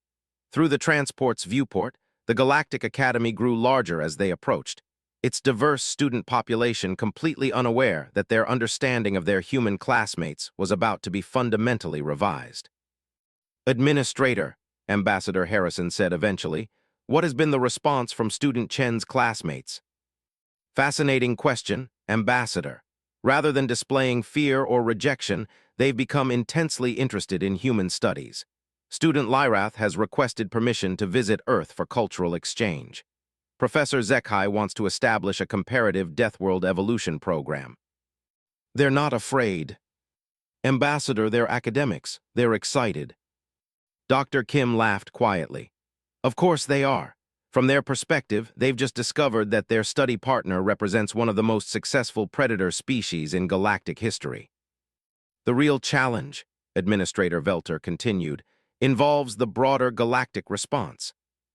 Through the transport's viewport, the Galactic Academy grew larger as they approached, its diverse student population completely unaware that their understanding of their human classmates was about to be fundamentally revised. Administrator, Ambassador Harrison said eventually, what has been the response from Student Chen's classmates? Fascinating question, Ambassador. Rather than displaying fear or rejection, they've become intensely interested in human studies. Student Lyrath has requested permission to visit Earth for cultural exchange. Professor Zekhai wants to establish a comparative Deathworld evolution program. They're not afraid. Ambassador, they're academics. They're excited. Dr. Kim laughed quietly. Of course they are. From their perspective, they've just discovered that their study partner represents one of the most successful predator species in galactic history. The real challenge, Administrator Velter continued, involves the broader galactic response.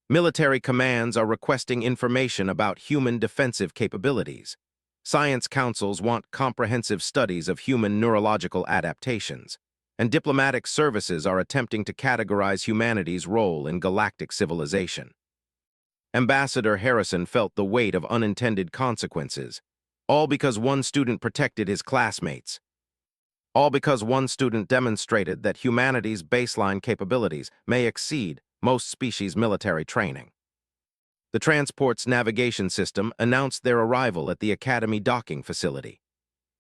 Military commands are requesting information about human defensive capabilities. Science councils want comprehensive studies of human neurological adaptations, and diplomatic services are attempting to categorize humanity's role in galactic civilization. Ambassador Harrison felt the weight of unintended consequences, all because one student protected his classmates. All because one student demonstrated that humanity's baseline capabilities may exceed most species' military training. The transport's navigation system announced their arrival at the Academy docking facility.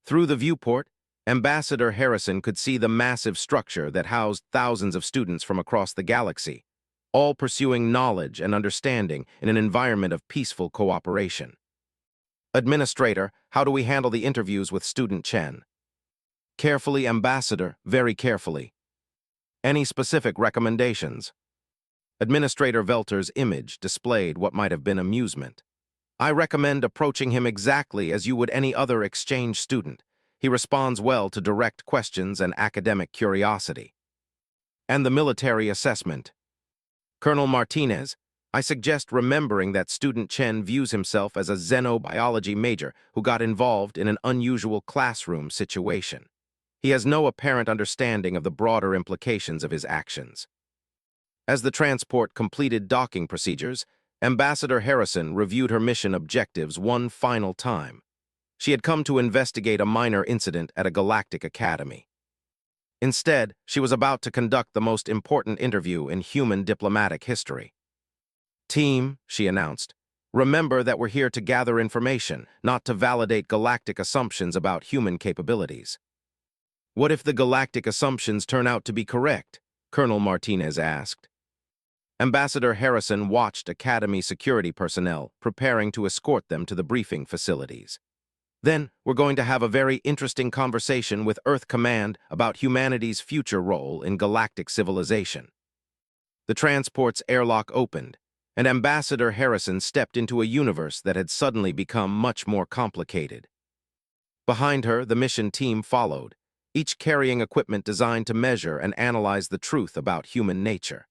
Through the viewport, Ambassador Harrison could see the massive structure that housed thousands of students from across the galaxy, all pursuing knowledge and understanding in an environment of peaceful cooperation. Administrator, how do we handle the interviews with Student Chen? Carefully, Ambassador, very carefully. Any specific recommendations? Administrator Velter's image displayed what might have been amusement. I recommend approaching him exactly as you would any other exchange student. He responds well to direct questions and academic curiosity. And the military assessment. Colonel Martinez, I suggest remembering that Student Chen views himself as a xenobiology major who got involved in an unusual classroom situation. He has no apparent understanding of the broader implications of his actions. As the transport completed docking procedures, Ambassador Harrison reviewed her mission objectives one final time. She had come to investigate a minor incident at a galactic academy. Instead, she was about to conduct the most important interview in human diplomatic history. Team, she announced, remember that we're here to gather information, not to validate galactic assumptions about human capabilities. What if the galactic assumptions turn out to be correct? Colonel Martinez asked. Ambassador Harrison watched Academy security personnel preparing to escort them to the briefing facilities. Then, we're going to have a very interesting conversation with Earth Command about humanity's future role in galactic civilization. The transport's airlock opened, and Ambassador Harrison stepped into a universe that had suddenly become much more complicated. Behind her, the mission team followed, each carrying equipment designed to measure and analyze the truth about human nature.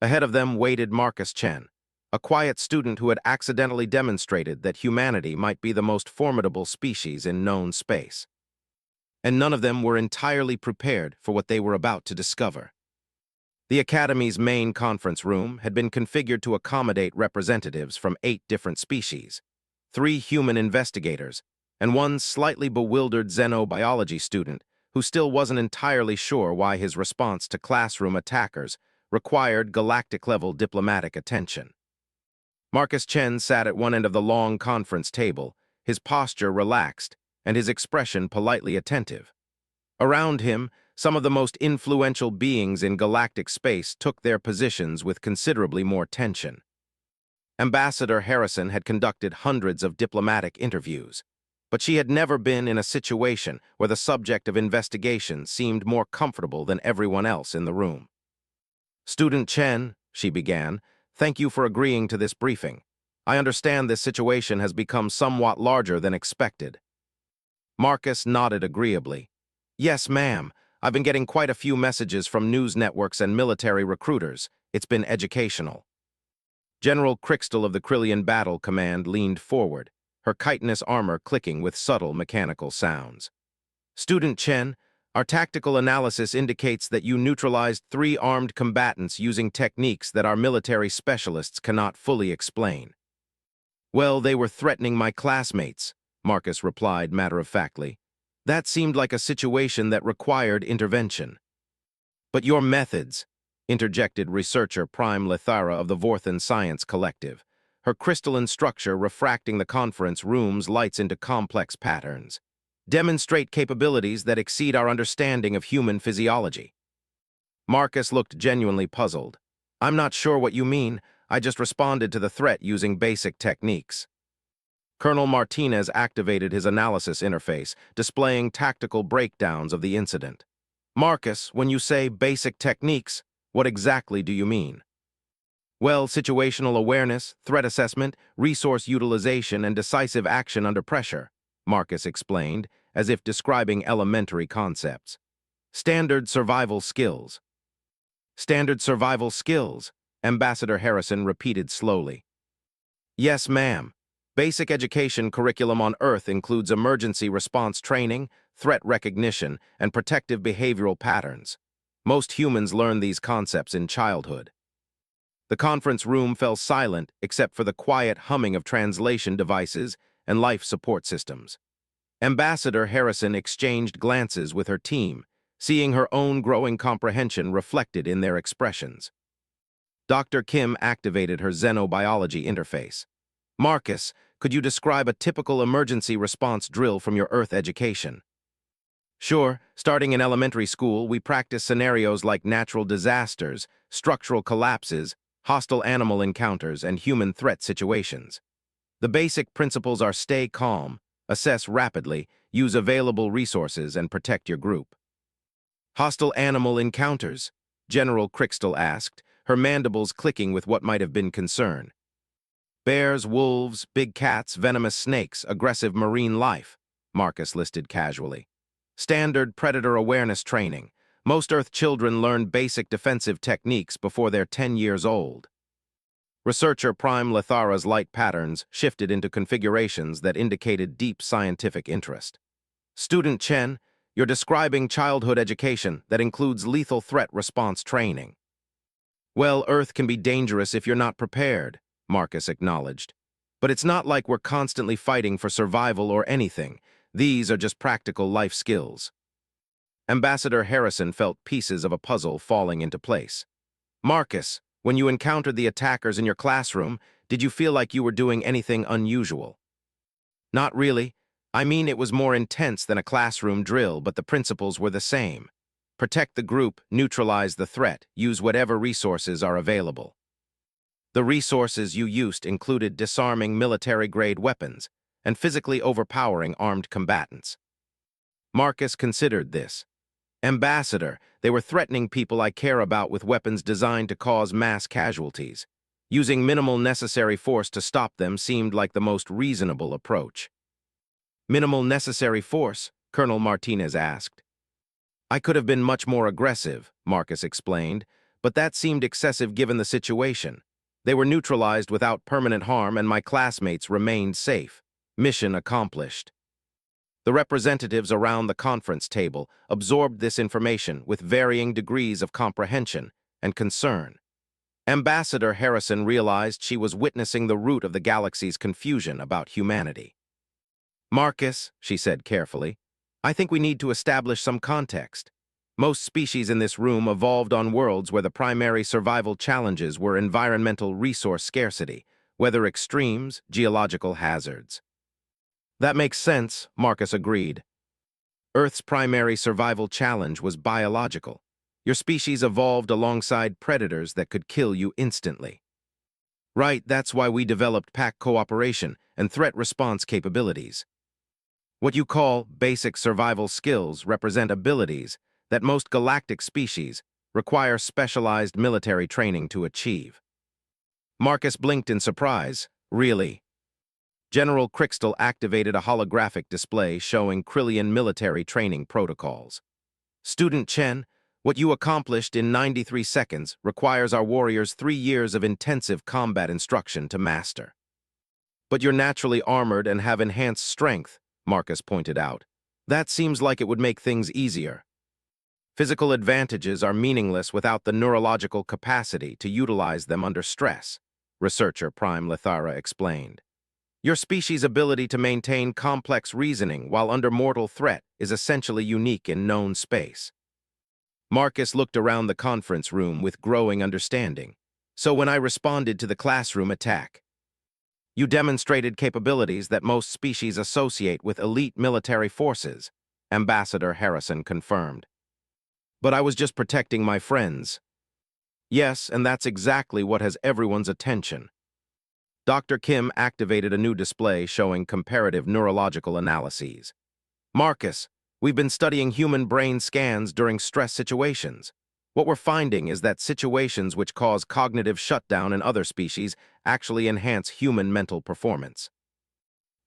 Ahead of them waited Marcus Chen, a quiet student who had accidentally demonstrated that humanity might be the most formidable species in known space. And none of them were entirely prepared for what they were about to discover. The Academy's main conference room had been configured to accommodate representatives from 8 different species, 3 human investigators, and one slightly bewildered xenobiology student who still wasn't entirely sure why his response to classroom attackers required galactic-level diplomatic attention. Marcus Chen sat at one end of the long conference table, his posture relaxed and his expression politely attentive. Around him, some of the most influential beings in galactic space took their positions with considerably more tension. Ambassador Harrison had conducted hundreds of diplomatic interviews, but she had never been in a situation where the subject of investigation seemed more comfortable than everyone else in the room. Student Chen, she began, thank you for agreeing to this briefing. I understand this situation has become somewhat larger than expected. Marcus nodded agreeably. Yes, ma'am. I've been getting quite a few messages from news networks and military recruiters. It's been educational. General Crixtal of the Krillian Battle Command leaned forward, her chitinous armor clicking with subtle mechanical sounds. Student Chen, our tactical analysis indicates that you neutralized 3 armed combatants using techniques that our military specialists cannot fully explain. Well, they were threatening my classmates, Marcus replied matter-of-factly. That seemed like a situation that required intervention. But your methods, interjected researcher Prime Lithara of the Vorthan Science Collective, her crystalline structure refracting the conference room's lights into complex patterns, demonstrate capabilities that exceed our understanding of human physiology. Marcus looked genuinely puzzled. I'm not sure what you mean. I just responded to the threat using basic techniques. Colonel Martinez activated his analysis interface, displaying tactical breakdowns of the incident. Marcus, when you say basic techniques, what exactly do you mean? Well, situational awareness, threat assessment, resource utilization, and decisive action under pressure, Marcus explained, as if describing elementary concepts. Standard survival skills. Standard survival skills, Ambassador Harrison repeated slowly. Yes, ma'am. Basic education curriculum on Earth includes emergency response training, threat recognition, and protective behavioral patterns. Most humans learn these concepts in childhood. The conference room fell silent except for the quiet humming of translation devices and life support systems. Ambassador Harrison exchanged glances with her team, seeing her own growing comprehension reflected in their expressions. Dr. Kim activated her xenobiology interface. Marcus, could you describe a typical emergency response drill from your Earth education? Sure, starting in elementary school, we practice scenarios like natural disasters, structural collapses, hostile animal encounters, and human threat situations. The basic principles are stay calm, assess rapidly, use available resources, and protect your group. Hostile animal encounters, General Crixtal asked, her mandibles clicking with what might have been concern. Bears, wolves, big cats, venomous snakes, aggressive marine life, Marcus listed casually. Standard predator awareness training. Most Earth children learn basic defensive techniques before they're 10 years old. Researcher Prime Lethara's light patterns shifted into configurations that indicated deep scientific interest. Student Chen, you're describing childhood education that includes lethal threat response training. Well, Earth can be dangerous if you're not prepared, Marcus acknowledged. But it's not like we're constantly fighting for survival or anything. These are just practical life skills. Ambassador Harrison felt pieces of a puzzle falling into place. Marcus, when you encountered the attackers in your classroom, did you feel like you were doing anything unusual? Not really. I mean, it was more intense than a classroom drill, but the principles were the same. Protect the group, neutralize the threat, use whatever resources are available. The resources you used included disarming military-grade weapons and physically overpowering armed combatants. Marcus considered this. Ambassador, they were threatening people I care about with weapons designed to cause mass casualties. Using minimal necessary force to stop them seemed like the most reasonable approach. Minimal necessary force? Colonel Martinez asked. I could have been much more aggressive, Marcus explained, but that seemed excessive given the situation. They were neutralized without permanent harm and my classmates remained safe. Mission accomplished. The representatives around the conference table absorbed this information with varying degrees of comprehension and concern. Ambassador Harrison realized she was witnessing the root of the galaxy's confusion about humanity. Marcus, she said carefully, I think we need to establish some context. Most species in this room evolved on worlds where the primary survival challenges were environmental resource scarcity, weather extremes, geological hazards. That makes sense, Marcus agreed. Earth's primary survival challenge was biological. Your species evolved alongside predators that could kill you instantly. Right, that's why we developed pack cooperation and threat response capabilities. What you call basic survival skills represent abilities that most galactic species require specialized military training to achieve. Marcus blinked in surprise. Really? General Crixtal activated a holographic display showing Krillian military training protocols. Student Chen, what you accomplished in 93 seconds requires our warriors 3 years of intensive combat instruction to master. But you're naturally armored and have enhanced strength, Marcus pointed out. That seems like it would make things easier. Physical advantages are meaningless without the neurological capacity to utilize them under stress, researcher Prime Lethara explained. Your species' ability to maintain complex reasoning while under mortal threat is essentially unique in known space. Marcus looked around the conference room with growing understanding. So when I responded to the classroom attack, you demonstrated capabilities that most species associate with elite military forces, Ambassador Harrison confirmed. But I was just protecting my friends. Yes, and that's exactly what has everyone's attention. Dr. Kim activated a new display showing comparative neurological analyses. Marcus, we've been studying human brain scans during stress situations. What we're finding is that situations which cause cognitive shutdown in other species actually enhance human mental performance.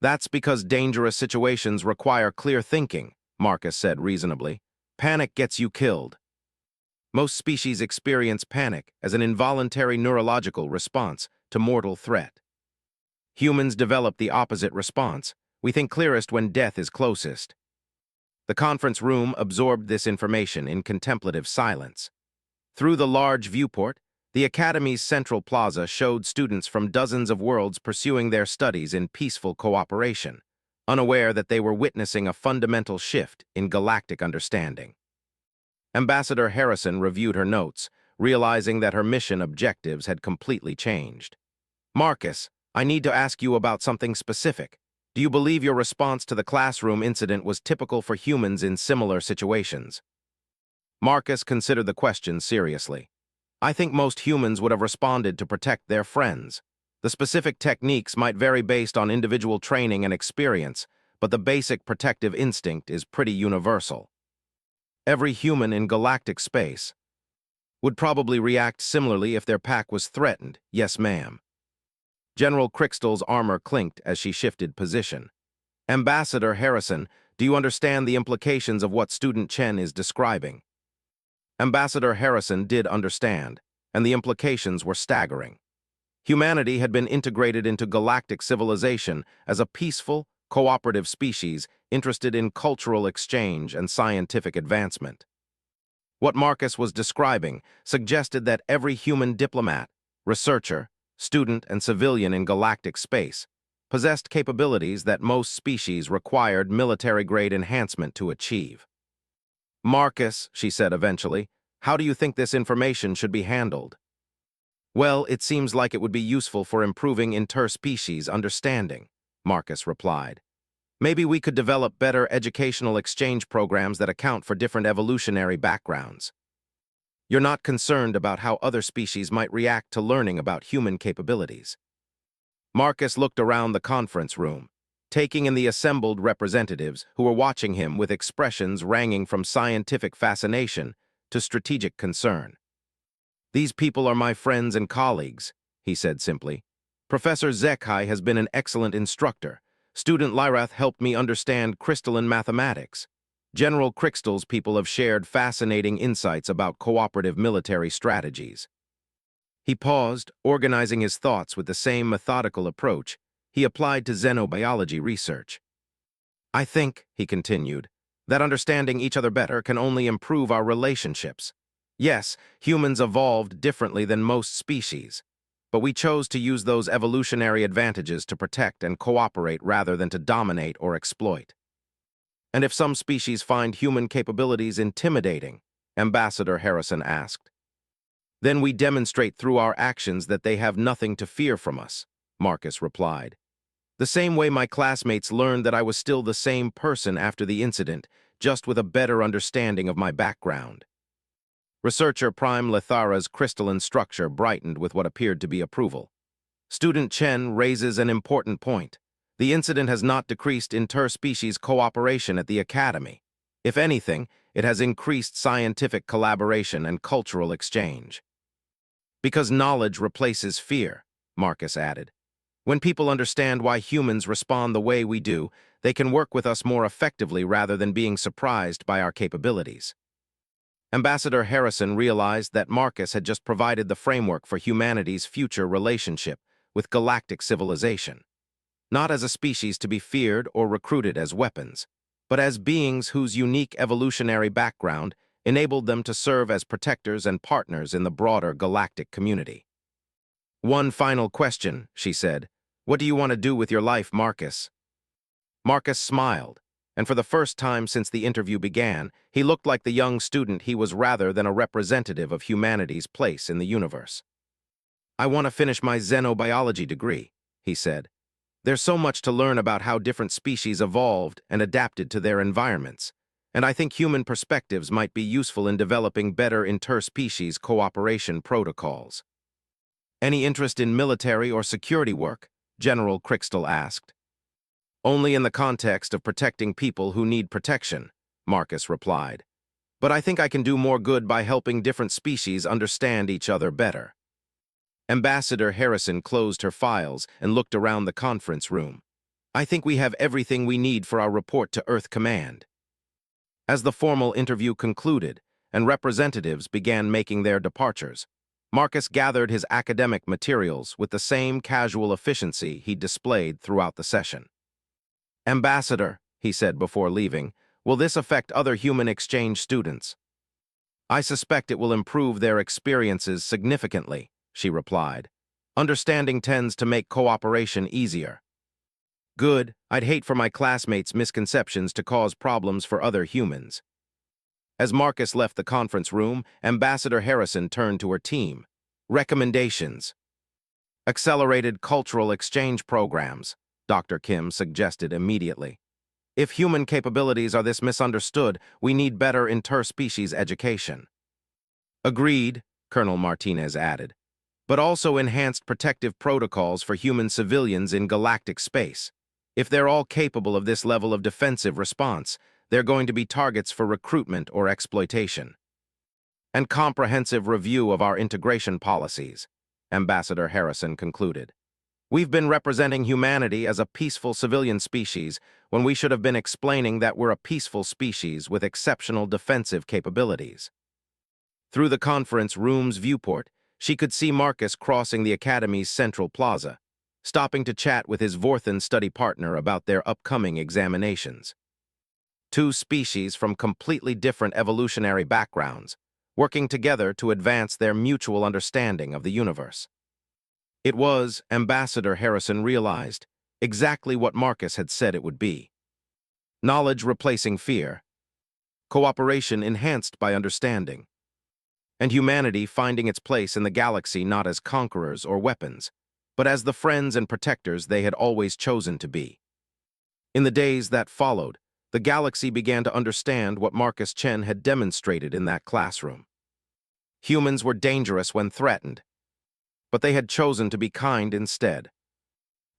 That's because dangerous situations require clear thinking, Marcus said reasonably. Panic gets you killed. Most species experience panic as an involuntary neurological response to mortal threat. Humans develop the opposite response. We think clearest when death is closest. The conference room absorbed this information in contemplative silence. Through the large viewport, the Academy's central plaza showed students from dozens of worlds pursuing their studies in peaceful cooperation, unaware that they were witnessing a fundamental shift in galactic understanding. Ambassador Harrison reviewed her notes, realizing that her mission objectives had completely changed. Marcus, I need to ask you about something specific. Do you believe your response to the classroom incident was typical for humans in similar situations? Marcus considered the question seriously. I think most humans would have responded to protect their friends. The specific techniques might vary based on individual training and experience, but the basic protective instinct is pretty universal. Every human in galactic space would probably react similarly if their pack was threatened. Yes, ma'am. General Crystal's armor clinked as she shifted position. Ambassador Harrison, do you understand the implications of what Student Chen is describing? Ambassador Harrison did understand, and the implications were staggering. Humanity had been integrated into galactic civilization as a peaceful, cooperative species interested in cultural exchange and scientific advancement. What Marcus was describing suggested that every human diplomat, researcher, student, and civilian in galactic space possessed capabilities that most species required military-grade enhancement to achieve. Marcus, she said eventually, how do you think this information should be handled? Well, it seems like it would be useful for improving interspecies understanding, Marcus replied. Maybe we could develop better educational exchange programs that account for different evolutionary backgrounds. You're not concerned about how other species might react to learning about human capabilities. Marcus looked around the conference room, taking in the assembled representatives who were watching him with expressions ranging from scientific fascination to strategic concern. These people are my friends and colleagues, he said simply. Professor Zekhai has been an excellent instructor. Student Lyrath helped me understand crystalline mathematics. General Crystal's people have shared fascinating insights about cooperative military strategies. He paused, organizing his thoughts with the same methodical approach he applied to xenobiology research. I think, he continued, that understanding each other better can only improve our relationships. Yes, humans evolved differently than most species, but we chose to use those evolutionary advantages to protect and cooperate rather than to dominate or exploit. And if some species find human capabilities intimidating, Ambassador Harrison asked, then we demonstrate through our actions that they have nothing to fear from us, Marcus replied. The same way my classmates learned that I was still the same person after the incident, just with a better understanding of my background. Researcher Prime Lethara's crystalline structure brightened with what appeared to be approval. Student Chen raises an important point. The incident has not decreased interspecies cooperation at the Academy. If anything, it has increased scientific collaboration and cultural exchange. Because knowledge replaces fear, Marcus added. When people understand why humans respond the way we do, they can work with us more effectively rather than being surprised by our capabilities. Ambassador Harrison realized that Marcus had just provided the framework for humanity's future relationship with galactic civilization, not as a species to be feared or recruited as weapons, but as beings whose unique evolutionary background enabled them to serve as protectors and partners in the broader galactic community. One final question, she said. What do you want to do with your life, Marcus? Marcus smiled, and for the first time since the interview began, he looked like the young student he was rather than a representative of humanity's place in the universe. I want to finish my xenobiology degree, he said. There's so much to learn about how different species evolved and adapted to their environments, and I think human perspectives might be useful in developing better interspecies cooperation protocols. Any interest in military or security work? General Crixtal asked. Only in the context of protecting people who need protection, Marcus replied. But I think I can do more good by helping different species understand each other better. Ambassador Harrison closed her files and looked around the conference room. I think we have everything we need for our report to Earth Command. As the formal interview concluded and representatives began making their departures, Marcus gathered his academic materials with the same casual efficiency he displayed throughout the session. Ambassador, he said before leaving, will this affect other human exchange students? I suspect it will improve their experiences significantly, she replied. Understanding tends to make cooperation easier. Good, I'd hate for my classmates' misconceptions to cause problems for other humans. As Marcus left the conference room, Ambassador Harrison turned to her team. Recommendations. Accelerated cultural exchange programs, Dr. Kim suggested immediately. If human capabilities are this misunderstood, we need better interspecies education. Agreed, Colonel Martinez added, but also enhanced protective protocols for human civilians in galactic space. If they're all capable of this level of defensive response, they're going to be targets for recruitment or exploitation. And comprehensive review of our integration policies, Ambassador Harrison concluded. We've been representing humanity as a peaceful civilian species when we should have been explaining that we're a peaceful species with exceptional defensive capabilities. Through the conference room's viewport, she could see Marcus crossing the Academy's central plaza, stopping to chat with his Vorthan study partner about their upcoming examinations. Two species from completely different evolutionary backgrounds, working together to advance their mutual understanding of the universe. It was, Ambassador Harrison realized, exactly what Marcus had said it would be. Knowledge replacing fear, cooperation enhanced by understanding, and humanity finding its place in the galaxy not as conquerors or weapons, but as the friends and protectors they had always chosen to be. In the days that followed, the galaxy began to understand what Marcus Chen had demonstrated in that classroom. Humans were dangerous when threatened, but they had chosen to be kind instead.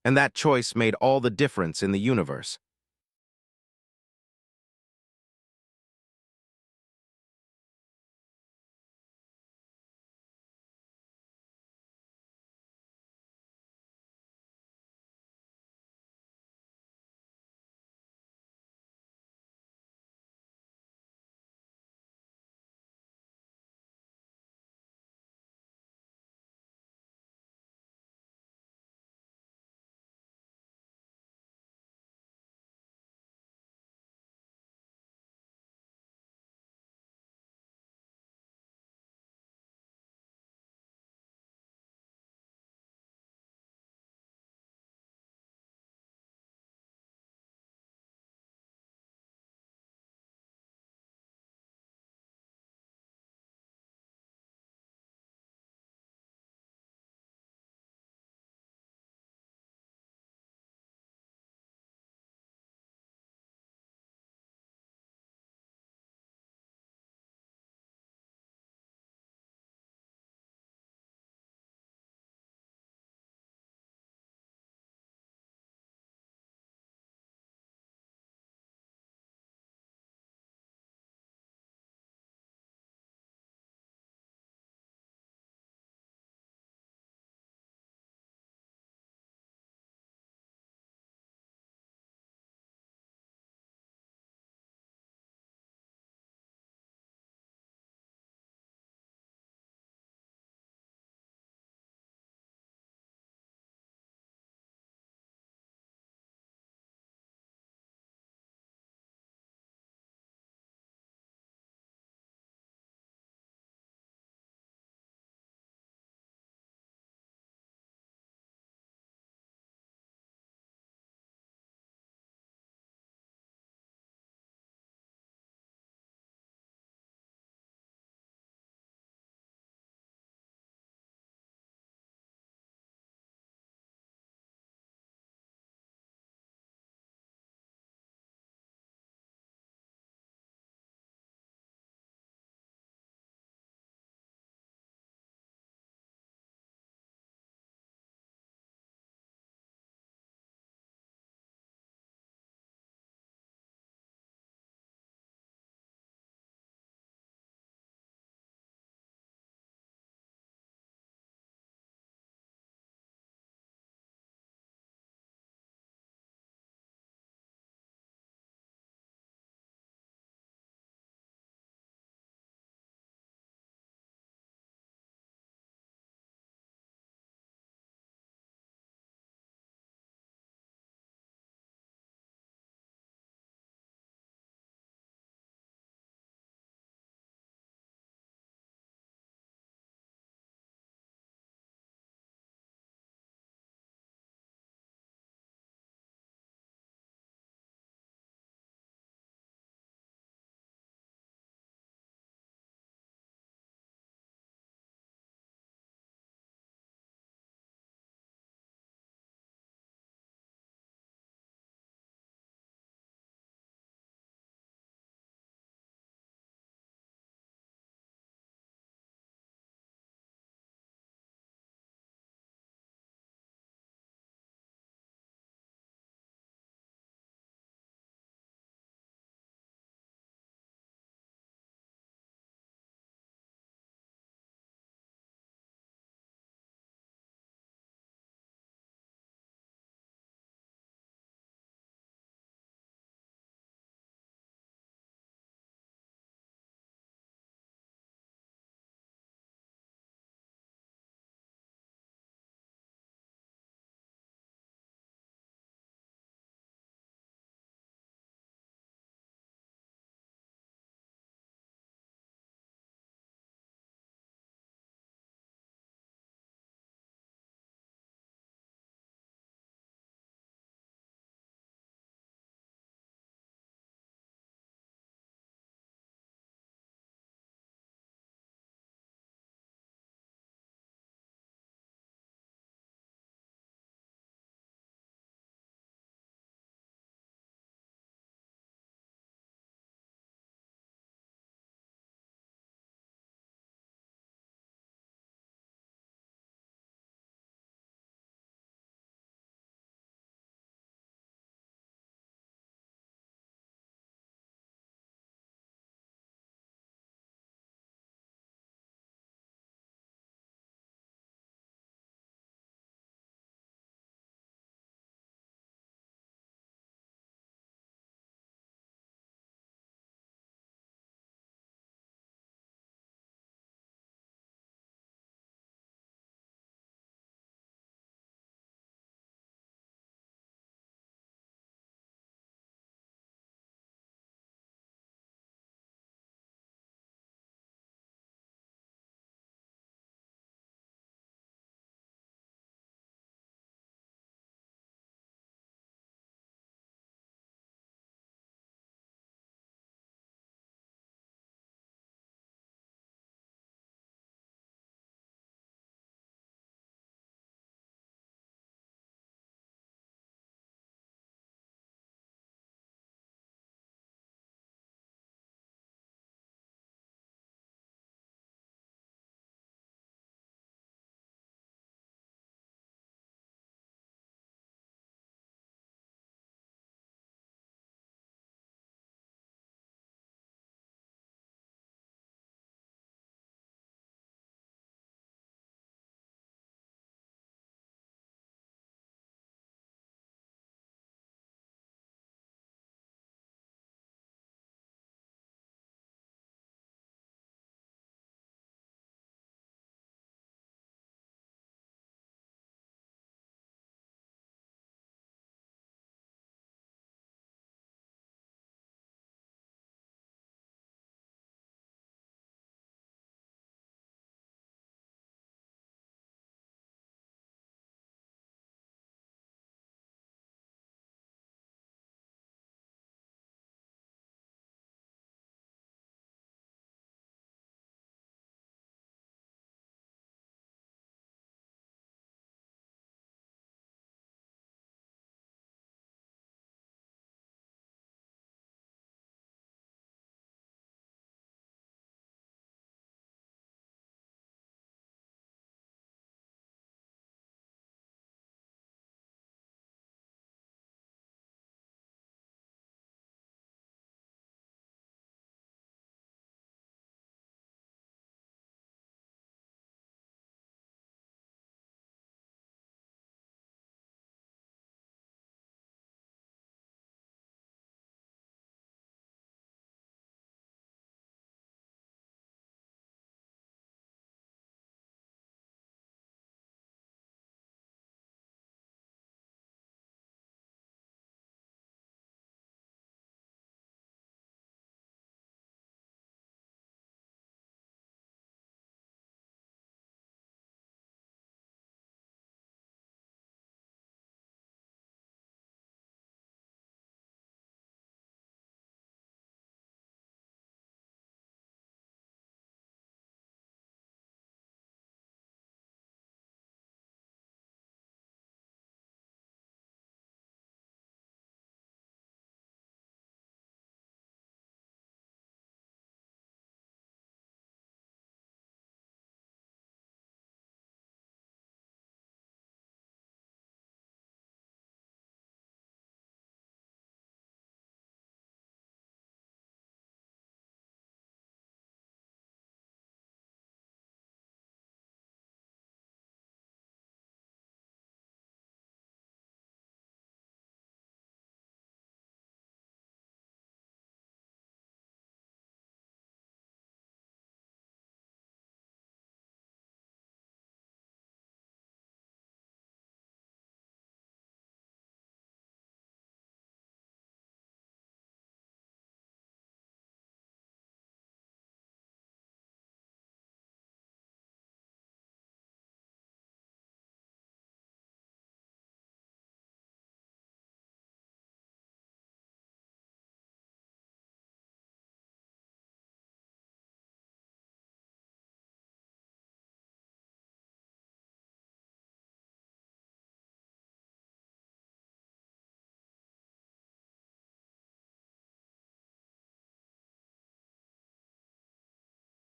And that choice made all the difference in the universe.